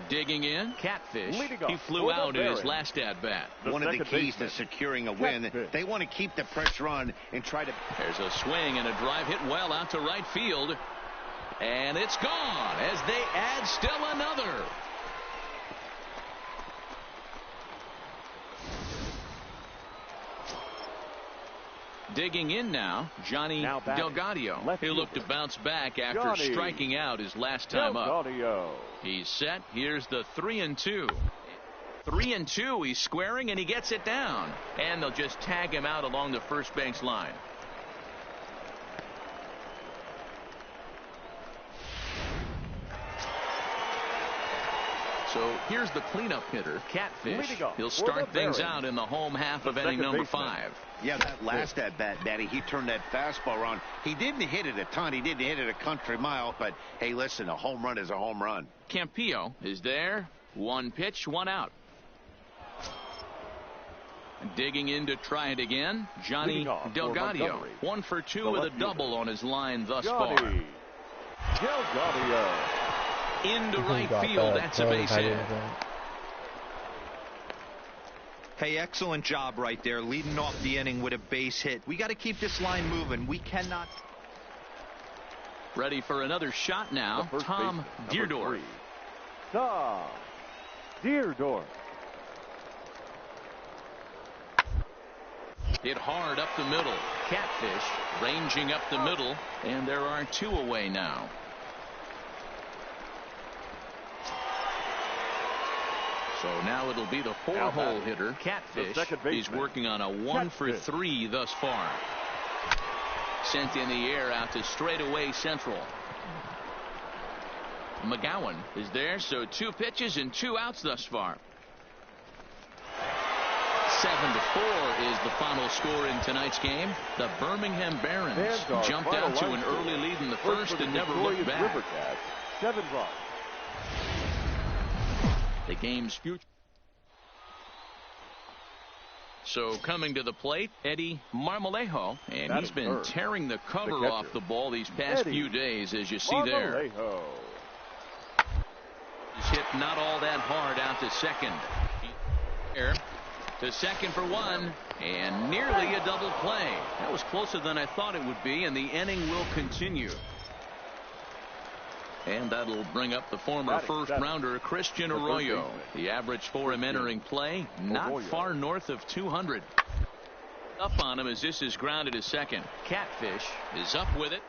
Digging in, Catfish. He flew out in his last at-bat. One of the keys to securing a win, they want to keep the pressure on and try to... There's a swing and a drive hit well out to right field. And it's gone as they add still another. Digging in now, Johnny Delgado. He'll look to bounce back after striking out his last time up. He's set. Here's the 3-2. 3-2. He's squaring and he gets it down. And they'll just tag him out along the first base line. So here's the cleanup hitter, Catfish. He'll start things out in the home half of inning number 5. Yeah, that last at-bat, Daddy, he turned that fastball around. He didn't hit it a ton. He didn't hit it a country mile. But, hey, listen, a home run is a home run. Campillo is there. 1 pitch, 1 out. Digging in to try it again, Johnny Delgado. 1 for 2 with a double on his line thus far. Delgado. Into right field. That's a base hit. Hey, excellent job right there, leading off the inning with a base hit. We got to keep this line moving. We cannot. Ready for another shot now, Tom Deerdorf. Tom Deerdorf. Hit hard up the middle. Catfish ranging up the middle, and there are 2 away now. So now it'll be the 4-hole hitter, Catfish. He's working on a 1 for 3 thus far. Sent in the air out to straightaway central. McGowan is there, so 2 pitches and 2 outs thus far. 7-4 is the final score in tonight's game. The Birmingham Barons jumped out to an early lead in the first and never looked back. 7 runs. The game's future. So coming to the plate, Eddie Marmolejo, and he's been tearing the cover off the ball these past few days, as you see there. He's hit not all that hard out to second. Here to second for 1, and nearly a double play. That was closer than I thought it would be, and the inning will continue. And that'll bring up the former first-rounder Christian Arroyo. The average for him entering play, not far north of 200. Up on him as this is grounded to second. Catfish is up with it.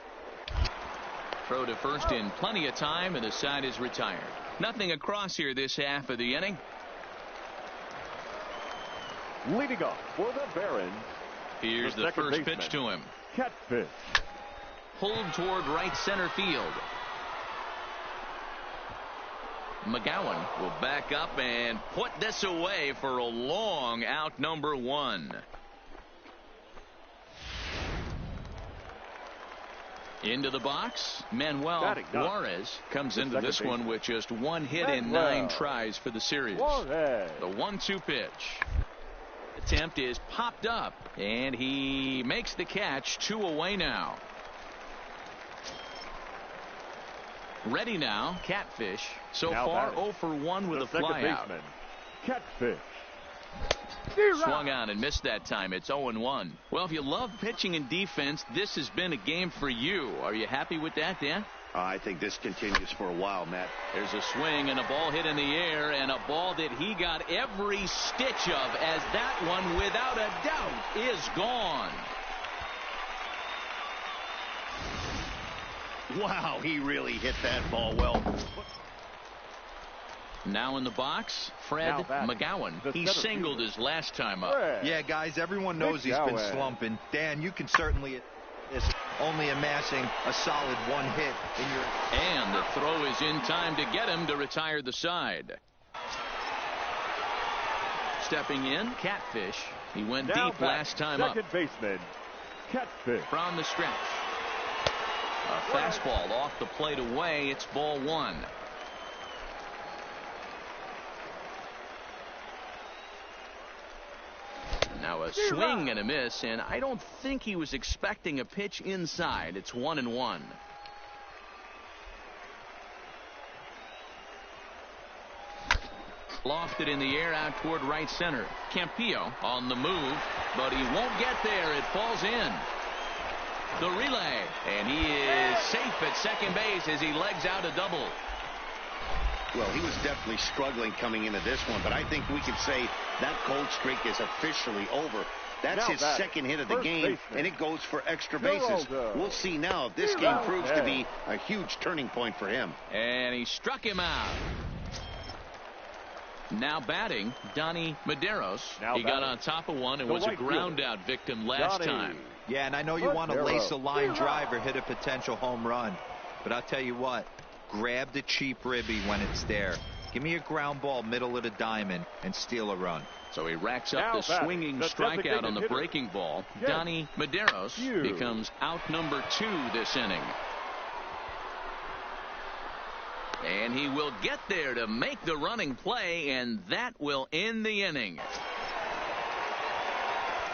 Throw to first in plenty of time, and the side is retired. Nothing across here this half of the inning. Leading off for the Barons. Here's the first pitch to him. Catfish. Pulled toward right center field. McGowan will back up and put this away for a long out, number 1. Into the box, Manuel Juarez comes into this one with just 1 hit in 9 tries for the series. The 1-2 pitch. Attempt is popped up, and he makes the catch. 2 away now. Ready now, Catfish. So far 0 for 1 with a flyout. Catfish. Swung on and missed that time. It's 0-1. Well, if you love pitching and defense, this has been a game for you. Are you happy with that, Dan? I think this continues for a while, Matt. There's a swing and a ball hit in the air, and a ball that he got every stitch of, as that one, without a doubt, is gone. Wow, he really hit that ball well. Now in the box, Fred McGowan. He singled his last time up. Yeah, guys, everyone knows he's been slumping. Dan, you can certainly is only amassing a solid 1 hit in your. And the throw is in time to get him to retire the side. Stepping in, Catfish. He went deep last time up. Second baseman, Catfish. From the stretch. A fastball off the plate away. It's ball 1. Now a swing and a miss, and I don't think he was expecting a pitch inside. It's 1-1. Lofted in the air out toward right center. Campillo on the move, but he won't get there. It falls in. The relay, and he is safe at second base as he legs out a double. Well, he was definitely struggling coming into this one, but I think we could say that cold streak is officially over. That's his second hit of the game, and it goes for extra bases. We'll see now if this game proves to be a huge turning point for him. And he struck him out. Now batting, Donnie Medeiros. He got on top of one and was a ground-out victim last time. Yeah, and I know you want to lace a line drive or hit a potential home run. But I'll tell you what, grab the cheap ribby when it's there. Give me a ground ball middle of the diamond and steal a run. So he racks up the swinging strikeout on the breaking ball. Donnie Medeiros becomes out number 2 this inning. And he will get there to make the running play, and that will end the inning.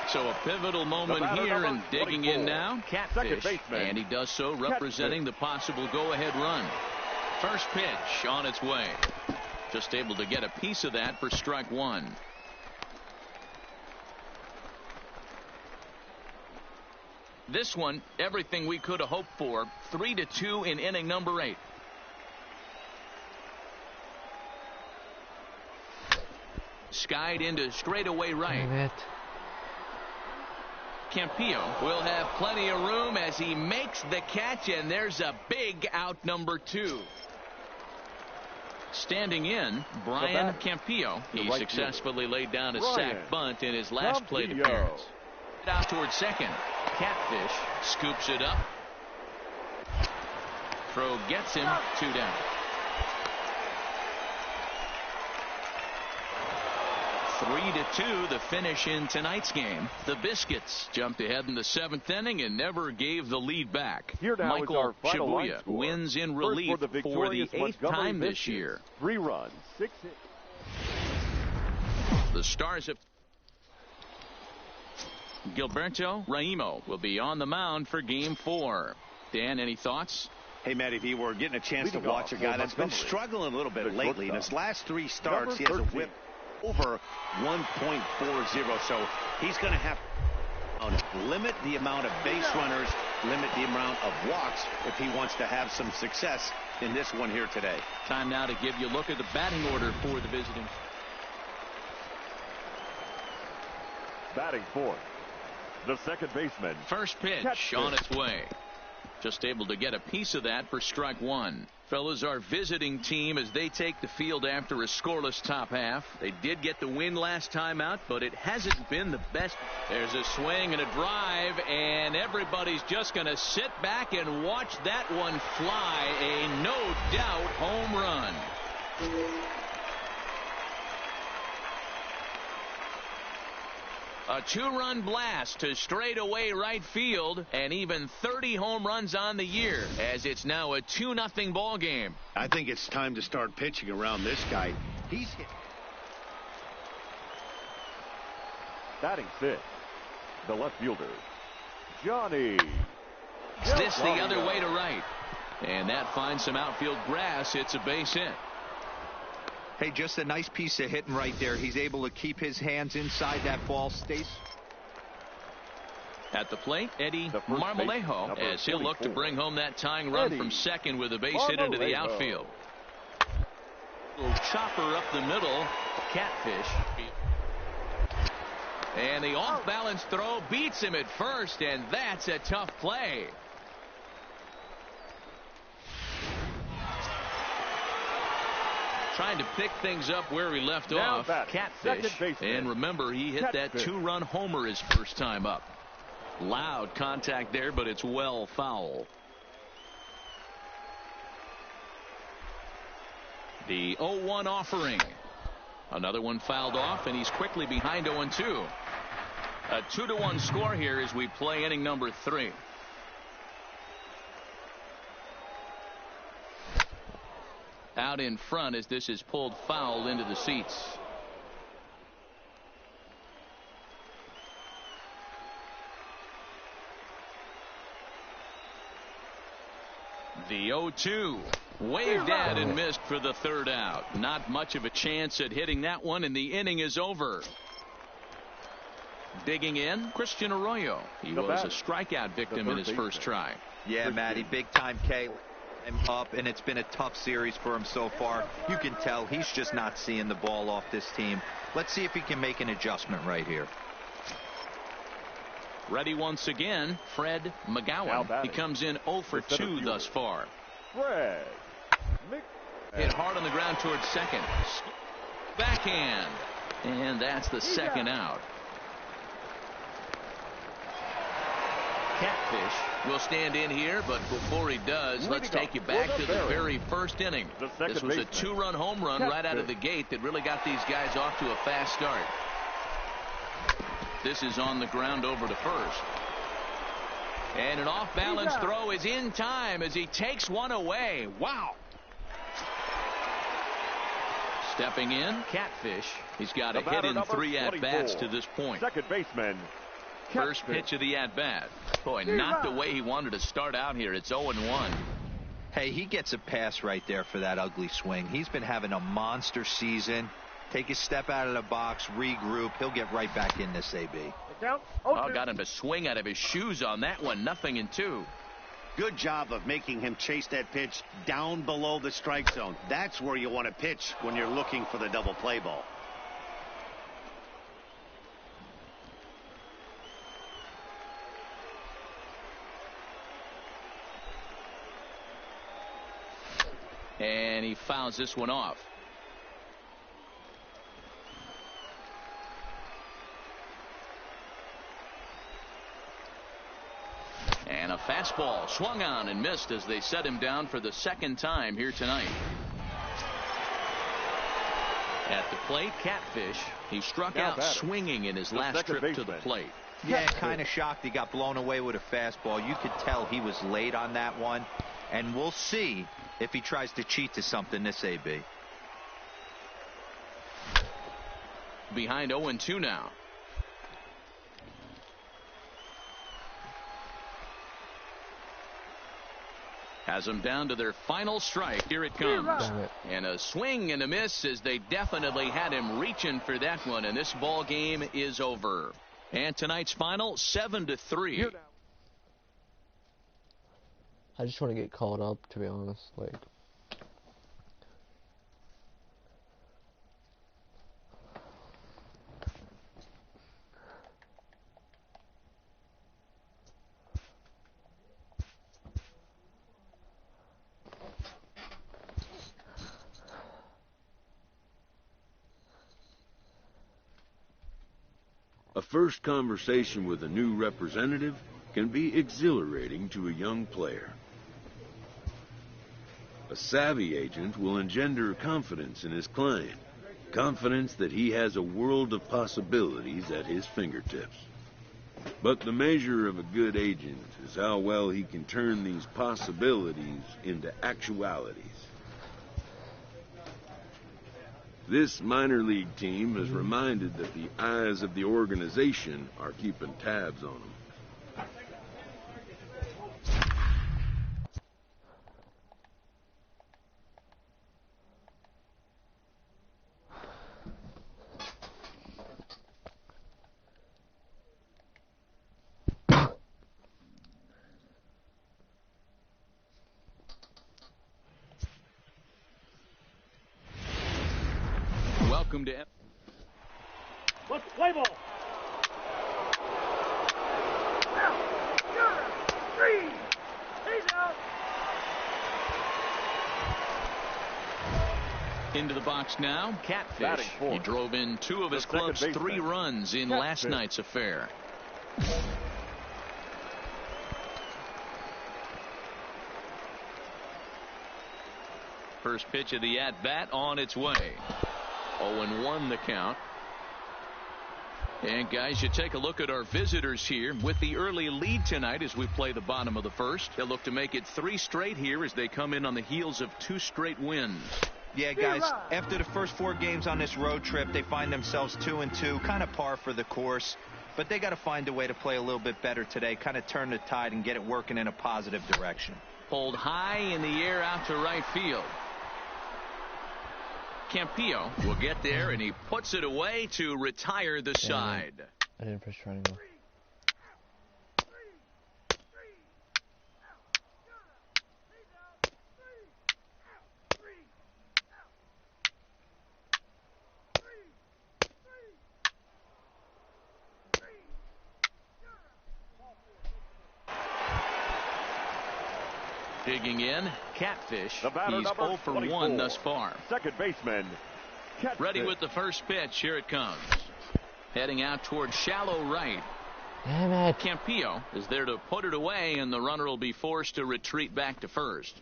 So a pivotal moment here, and digging in now, Catfish, and he does so representing the possible go-ahead run. First pitch on its way. Just able to get a piece of that for strike 1. This one, everything we could have hoped for. 3-2 in inning number 8. Skied into straightaway right. Campillo will have plenty of room as he makes the catch, and there's a big out number 2. Standing in, Brian Campillo. He successfully laid down a sac bunt in his last plate appearance. Out towards second. Catfish scoops it up. Throw gets him 2 down. 3-2 the finish in tonight's game. The Biscuits jumped ahead in the 7th inning and never gave the lead back. Michael Shibuya wins in relief for the 8th time this year. 3 runs, 6 hits. The Stars of Gilberto Raimo will be on the mound for game 4. Dan, any thoughts? Hey, Matty V, we're getting a chance to watch a guy that's been struggling a little bit lately. In his last 3 starts, he has a whip over 1.40, so he's going to have to limit the amount of base runners, limit the amount of walks if he wants to have some success in this one here today. Time now to give you a look at the batting order for the visiting. Batting fourth, the second baseman. First pitch on its way. Just able to get a piece of that for strike 1. Fellas, our visiting team as they take the field after a scoreless top half. They did get the win last time out, but it hasn't been the best. There's a swing and a drive, and everybody's just going to sit back and watch that one fly. A no-doubt home run. A 2-run blast to straightaway right field, and even 30 home runs on the year, as it's now a 2-0 ball game. I think it's time to start pitching around this guy. He's hit. Batting 6th, the left fielder, Johnny. This the other way to right, and that finds some outfield grass. It's a base hit. Hey, just a nice piece of hitting right there. He's able to keep his hands inside that ball state. At the plate, Eddie Marmolejo, as he'll look to bring home that tying run from second with a base hit into the outfield. Little chopper up the middle. Catfish. And the off-balance throw beats him at first, and that's a tough play. Trying to pick things up where he left off. Catfish. And remember, he hit that 2-run homer his first time up. Loud contact there, but it's well foul. The 0-1 offering. Another one fouled off, and he's quickly behind 0-2. A 2-1 score here as we play inning number 3. Out in front as this is pulled foul into the seats. The 0-2 waved at and missed for the 3rd out. Not much of a chance at hitting that one, and the inning is over. Digging in, Christian Arroyo. He was a strikeout victim in his first try. Yeah, Matty, big time K. Up, and it's been a tough series for him so far. You can tell he's just not seeing the ball off this team. Let's see if he can make an adjustment right here. Ready once again, Fred McGowan. He comes in 0 for 2 thus far. Fred. Hit hard on the ground towards second. Backhand. And that's the second out. Catfish will stand in here, but before he does, let's take you back to the very first inning. This was a 2-run home run right out of the gate that really got these guys off to a fast start. This is on the ground over to first. And an off-balance throw is in time as he takes one away. Wow. Stepping in, Catfish. He's got a hit in 3 at-bats to this point. Second baseman. First pitch of the at-bat. Boy, not the way he wanted to start out here. It's 0-1. Hey, he gets a pass right there for that ugly swing. He's been having a monster season. Take a step out of the box, regroup. He'll get right back in this AB. Oh, got him to swing out of his shoes on that one. 0-2. Good job of making him chase that pitch down below the strike zone. That's where you want to pitch when you're looking for the double play ball. And he fouls this one off. And a fastball swung on and missed as they set him down for the second time here tonight. At the plate, Catfish. He struck out swinging in his last trip to the plate. Yeah, kind of shocked he got blown away with a fastball. You could tell he was late on that one. And we'll see if he tries to cheat to something this AB. Behind 0-2 now. Has them down to their final strike. Here it comes. And a swing and a miss as they definitely had him reaching for that one. And this ball game is over. And tonight's final 7-3. I just want to get called up, to be honest. Like, a first conversation with a new representative can be exhilarating to a young player. A savvy agent will engender confidence in his client, confidence that he has a world of possibilities at his fingertips. But the measure of a good agent is how well he can turn these possibilities into actualities. This minor league team is reminded that the eyes of the organization are keeping tabs on them. Welcome to Let's play ball. Three. He's out. into the box now. Catfish. He drove in 2 of his club's 3 runs in last night's affair. First pitch of the at-bat on its way. 0-1 the count. And guys, you take a look at our visitors here with the early lead tonight as we play the bottom of the first. They'll look to make it 3 straight here as they come in on the heels of 2 straight wins. Yeah, guys, after the first 4 games on this road trip, they find themselves 2-2, kind of par for the course. But they got to find a way to play a little bit better today, kind of turn the tide and get it working in a positive direction. Pulled high in the air out to right field. Campillo will get there, and he puts it away to retire the side. I didn't press triangle. Digging in, Catfish. The batter, He's 0 for 1 thus far. Second baseman, Catfish. Ready with the first pitch. Here it comes. Heading out towards shallow right. Damn it. Campillo is there to put it away, and the runner will be forced to retreat back to first.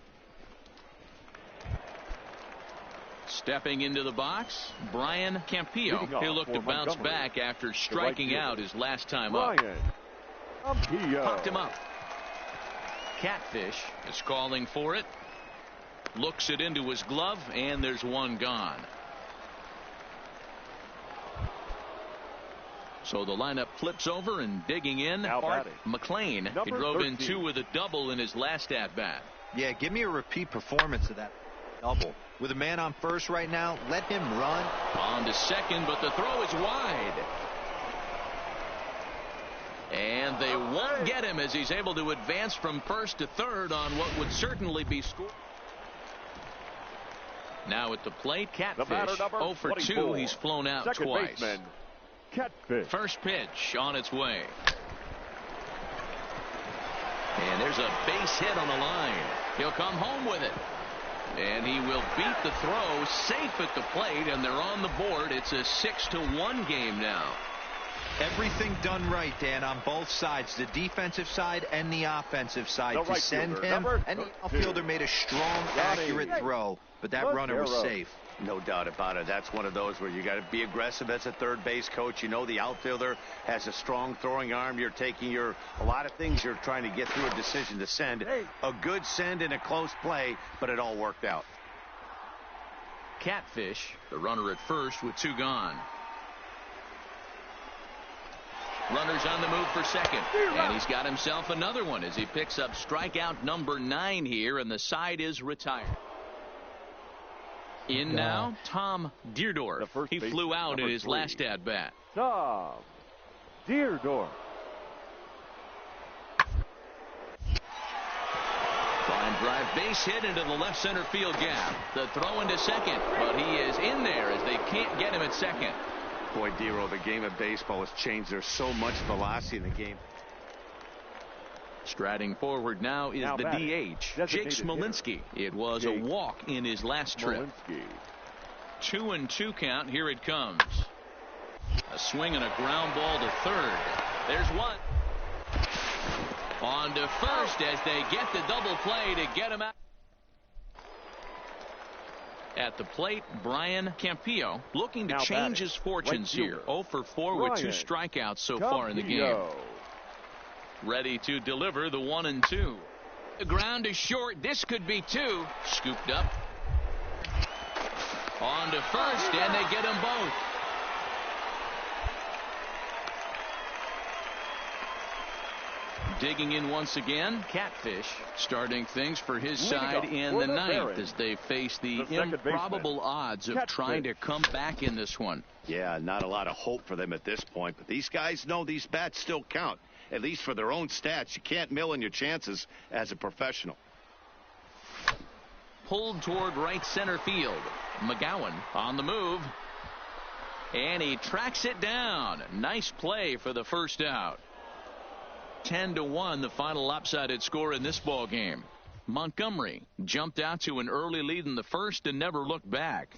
Stepping into the box, Brian Campillo. He'll look to bounce back after striking out his last time up. Campillo. Popped him up. Catfish is calling for it. Looks it into his glove, and there's one gone. So the lineup flips over, and digging in, Art McLean. He drove in 2 with a double in his last at-bat. Yeah, give me a repeat performance of that double. With a man on first right now, let him run. On to second, but the throw is wide. And they won't get him as he's able to advance from first to third on what would certainly be scored. Now at the plate, Catfish 0 for 2. He's flown out Second twice. Baseman, Catfish. First pitch on its way. And there's a base hit on the line. He'll come home with it. And he will beat the throw safe at the plate, and they're on the board. It's a 6-1 game now. Everything done right, Dan, on both sides, the defensive side and the offensive side. The to right send fielder, him, number and the 2. outfielder made a strong, accurate throw, but that runner was safe. No doubt about it. That's one of those where you got to be aggressive as a third base coach. You know the outfielder has a strong throwing arm. You're taking a lot of things you're trying to get through a decision to send. A good send and a close play, but it all worked out. Catfish, the runner at first with 2 gone. Runners on the move for second, and he's got himself another one as he picks up strikeout number 9 here, and the side is retired. In now, Tom Deerdorf. He flew out in his last at-bat. Tom Deerdorf. Fine drive base hit into the left center field gap. The throw into second, but he is in there as they can't get him at second. Boy, Dero, the game of baseball has changed. There's so much velocity in the game. Striding forward now is the DH, Jake Smolinski. It was a walk in his last trip. 2-2 count. Here it comes. A swing and a ground ball to third. There's one. On to first as they get the double play to get him out. At the plate, Brian Campillo looking to change his fortunes here. 0 for 4 with 2 strikeouts so far in the game. Ready to deliver the 1-2. The ground is short. This could be 2. Scooped up. On to first, and they get them both. Digging in once again, Catfish starting things for his side in the 9th as they face the improbable odds of trying to come back in this one. Yeah, not a lot of hope for them at this point, but these guys know these bats still count. At least for their own stats. You can't mill in your chances as a professional. Pulled toward right center field. McGowan on the move. And he tracks it down. Nice play for the first out. 10-1 the final lopsided score in this ball game. Montgomery jumped out to an early lead in the first and never looked back.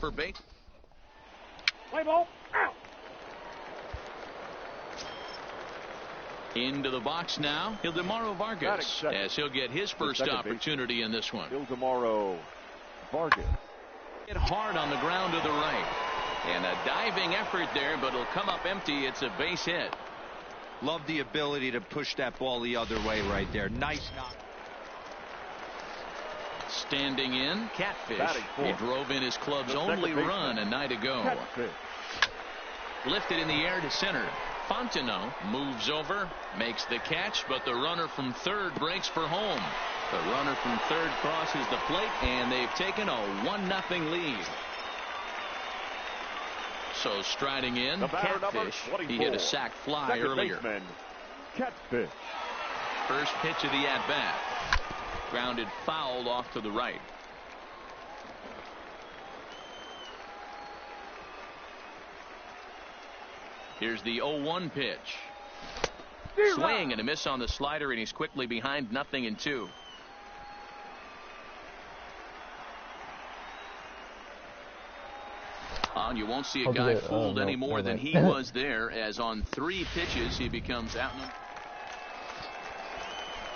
for base. Play ball. Out. Into the box now, Ildemaro Vargas, as he'll get his first opportunity in this one. Ildemaro Vargas. Hit hard on the ground to the right. And a diving effort there, but it'll come up empty. It's a base hit. Love the ability to push that ball the other way right there. Nice knock. Standing in, Catfish. He drove in his club's only run a night ago. Catfish. Lifted in the air to center. Fontenot moves over, makes the catch, but the runner from third breaks for home. The runner from third crosses the plate, and they've taken a 1-0 lead. So striding in, Catfish. He hit a sac fly earlier. Catfish. First pitch of the at-bat. Grounded foul off to the right. Here's the 0-1 pitch. Swing and a miss on the slider, and he's quickly behind 0-2. You won't see a guy fooled any more than he was there, as on 3 pitches he becomes outnumbered.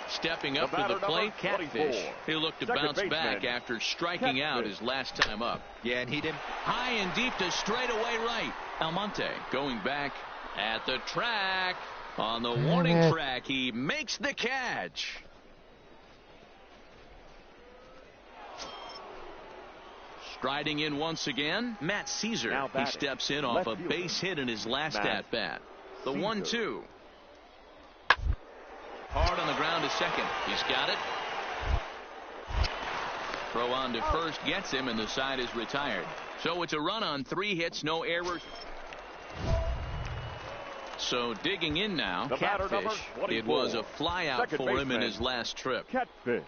Stepping up to the plate, Catfish. He looked to bounce back after striking out his last time up. Yeah, and he didn't. High and deep to straightaway right. Almonte going back at the track. On the warning track, he makes the catch. Striding in once again, Matt Caesar. He steps in off a base hit in his last at-bat. The 1-2. Hard on the ground to second. He's got it. Throw on to first gets him, and the side is retired. So it's a run on 3 hits, no errors. So digging in now, Catfish. It was a fly out for him in his last trip. Catfish.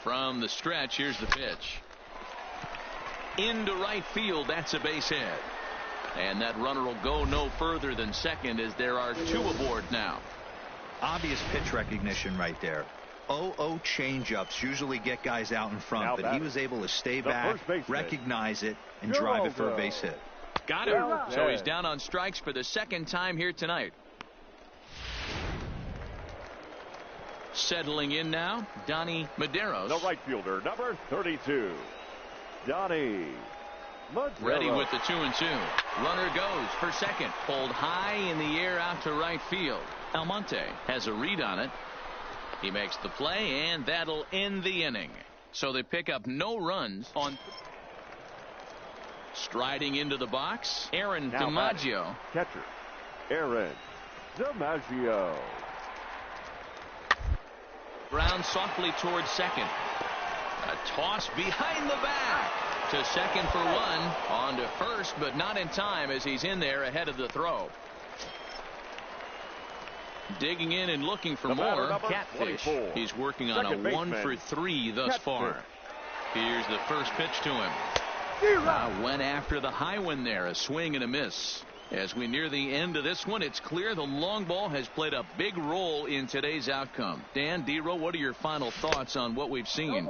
From the stretch, here's the pitch. Into right field, that's a base hit. And that runner will go no further than second, as there are 2 aboard now. Obvious pitch recognition right there. 0-0 changeups usually get guys out in front, but he was able to stay back, recognize it, and drive it for a base hit. Got him. So he's down on strikes for the 2nd time here tonight. Settling in now, Donnie Medeiros. The right fielder, number 32. Donnie Medeiros. Ready with the 2-2. Runner goes for second. Pulled high in the air out to right field. Almonte has a read on it. He makes the play, and that'll end the inning. So they pick up no runs on. Striding into the box, Aaron DiMaggio. Catcher, Aaron DiMaggio. Ground softly towards second. A toss behind the back to second for 1. On to first, but not in time, as he's in there ahead of the throw. Digging in and looking for more. Catfish. He's working on a 1 for 3 thus far. Here's the first pitch to him. Went after the high one there. A swing and a miss. As we near the end of this one, it's clear the long ball has played a big role in today's outcome. Dan, D-Row, what are your final thoughts on what we've seen?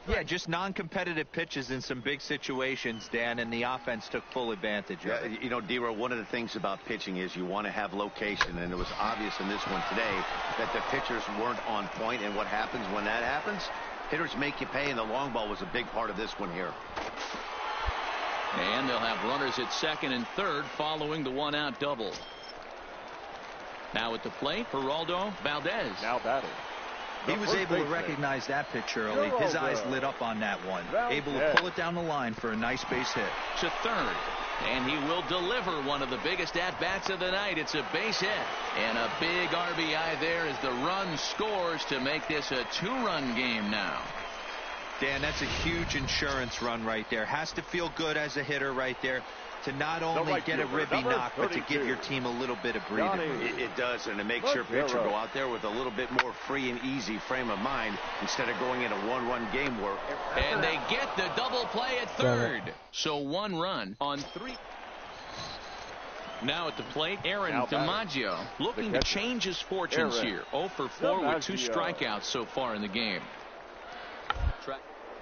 Yeah, just non-competitive pitches in some big situations, Dan, and the offense took full advantage of it. You know, D-Row, one of the things about pitching is you want to have location, and it was obvious in this one today that the pitchers weren't on point, and what happens when that happens? Hitters make you pay, and the long ball was a big part of this one here. And they'll have runners at second and third following the 1-out double. Now at the plate, Geraldo Valdez. Now batting. He was able to recognize that pitch early. His eyes lit up on that one. Able to pull it down the line for a nice base hit. To third. And he will deliver one of the biggest at-bats of the night. It's a base hit. And a big RBI there as the run scores to make this a 2-run game now. Dan, that's a huge insurance run right there. Has to feel good as a hitter right there to not only get a ribby knock, but to give your team a little bit of breathing. It does, and it makes your pitcher go out there with a little bit more free and easy frame of mind instead of going in a 1-run game where. And they get the double play at third. So 1 run on 3. Now at the plate, Aaron DiMaggio looking to change his fortunes here. 0 for 4 with 2 strikeouts so far in the game.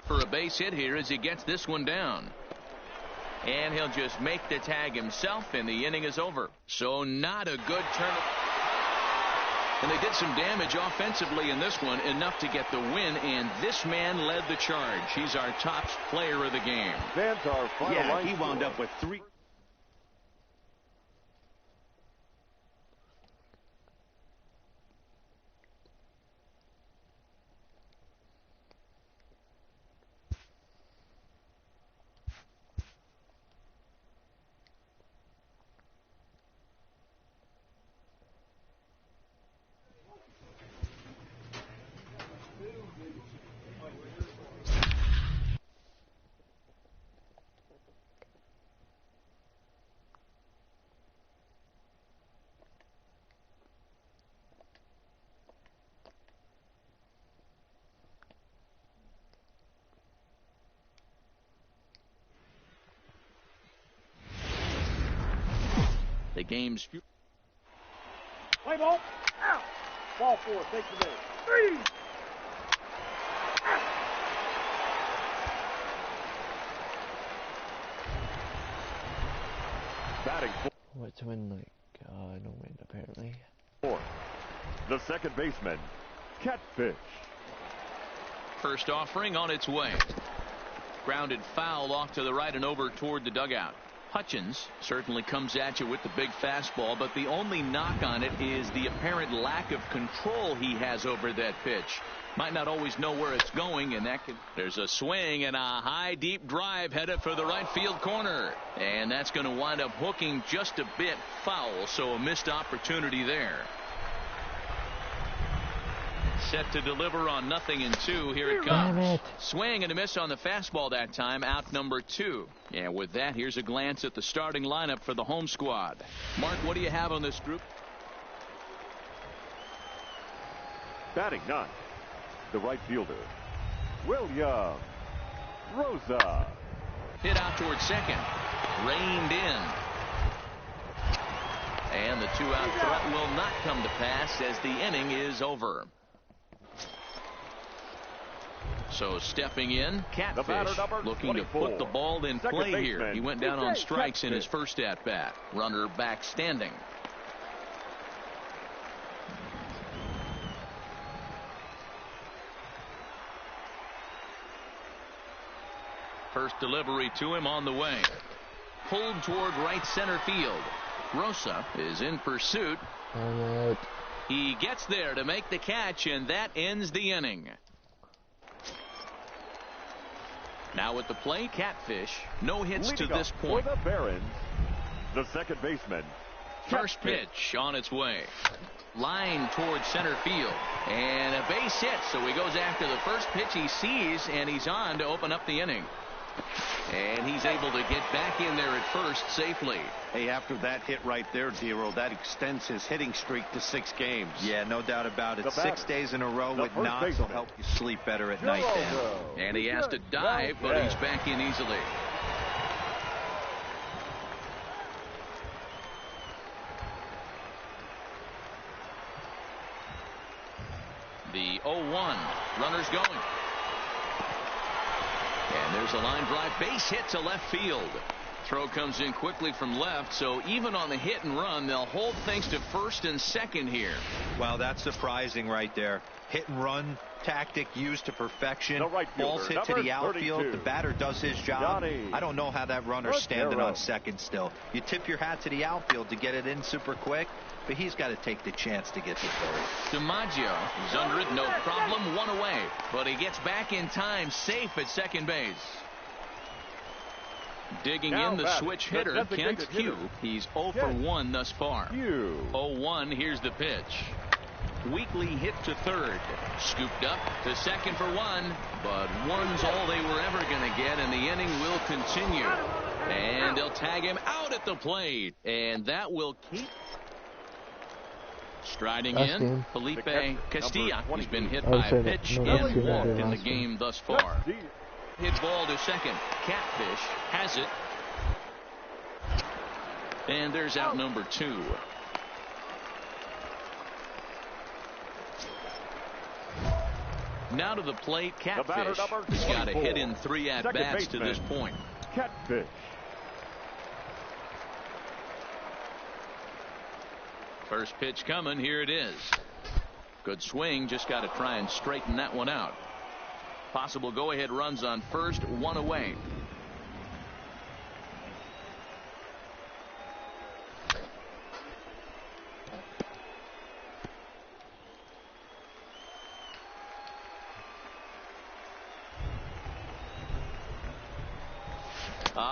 For a base hit here as he gets this one down. And he'll just make the tag himself, and the inning is over. So not a good turn. And they did some damage offensively in this one, enough to get the win, and this man led the charge. He's our top player of the game. Yeah, he wound up with 3. The game's Play ball. Out. Ball 4. Take the base. 3. Batting What to win, like, no win, apparently. 4. The second baseman, Catfish. first offering on its way. Grounded foul off to the right and over toward the dugout. Hutchins certainly comes at you with the big fastball, but the only knock on it is the apparent lack of control he has over that pitch. Might not always know where it's going, and that could. There's a swing and a high deep drive headed for the right field corner, and that's going to wind up hooking just a bit foul, so a missed opportunity there. Set to deliver on 0-2. Here it comes. Swing and a miss on the fastball that time. Out number 2. Yeah, with that, here's a glance at the starting lineup for the home squad. Mark, what do you have on this group? Batting 9. The right fielder, William Rosa. Hit out towards second. Reined in. And the 2-out threat will not come to pass as the inning is over. So stepping in, Catfish looking to put the ball in play here. He went down on strikes in his first at-bat. Runner back standing. First delivery to him on the way. Pulled toward right center field. Rosa is in pursuit. He gets there to make the catch, and that ends the inning. Now at the plate, Catfish. No hits to this point. For the Barons, the second baseman. First pitch on its way. Line towards center field. And a base hit, so he goes after the first pitch he sees, and he's on to open up the inning. And he's able to get back in there at first safely. Hey, after that hit right there, Dero, that extends his hitting streak to 6 games. Yeah, no doubt about it. 6 days in a row with knocks will help you sleep better at night then. And he has to dive, but he's back in easily. The 0-1. Runners going. And there's a line drive base hit to left field. Throw comes in quickly from left, so even on the hit and run, they'll hold things to first and second here. Well, that's surprising right there. Hit and run tactic used to perfection. Balls hit to the outfield. The batter does his job. I don't know how that runner's standing on second still. You tip your hat to the outfield to get it in super quick, but he's got to take the chance to get to third. DiMaggio is under it, no problem, 1 away. But he gets back in time, safe at second base. Digging in the switch hitter, Kent Hugh. He's 0 for 1 thus far. 0-1, here's the pitch. Weakly hit to third. Scooped up to second for 1. But 1's all they were ever going to get, and the inning will continue. And they'll tag him out at the plate. And that will keep. Striding in, Felipe Castilla. He's been hit by a pitch and walked in the game thus far. Hit ball to second. Catfish has it. And there's out number 2. Now to the plate, Catfish. He's got a hit in 3 at-bats to this point. Catfish. First pitch coming. Here it is. Good swing. Just got to try and straighten that one out. Possible go-ahead runs on first, 1 away.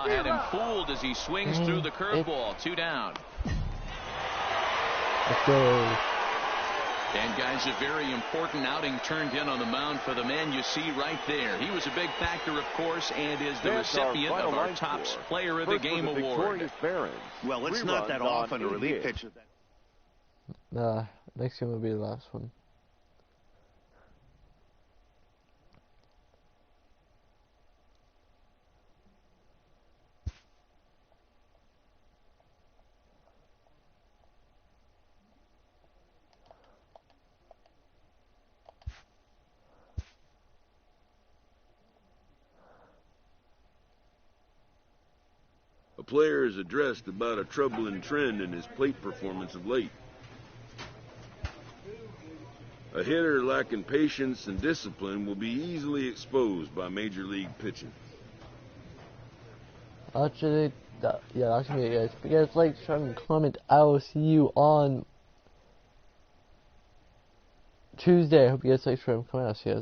Had him fooled as he swings through the curveball. 2 down. And guys, a very important outing turned in on the mound for the man you see right there. He was a big factor, of course, and is the recipient of our top player of the game award. Well, it's not that often a relief pitcher. Next game will be the last one. A player is addressed about a troubling trend in his plate performance of late. A hitter lacking patience and discipline will be easily exposed by major league pitching. Actually, yeah, that's me, guys. If you guys like, subscribe, and comment. I will see you on Tuesday. I hope you guys like, subscribe, and comment. I'll see you guys then.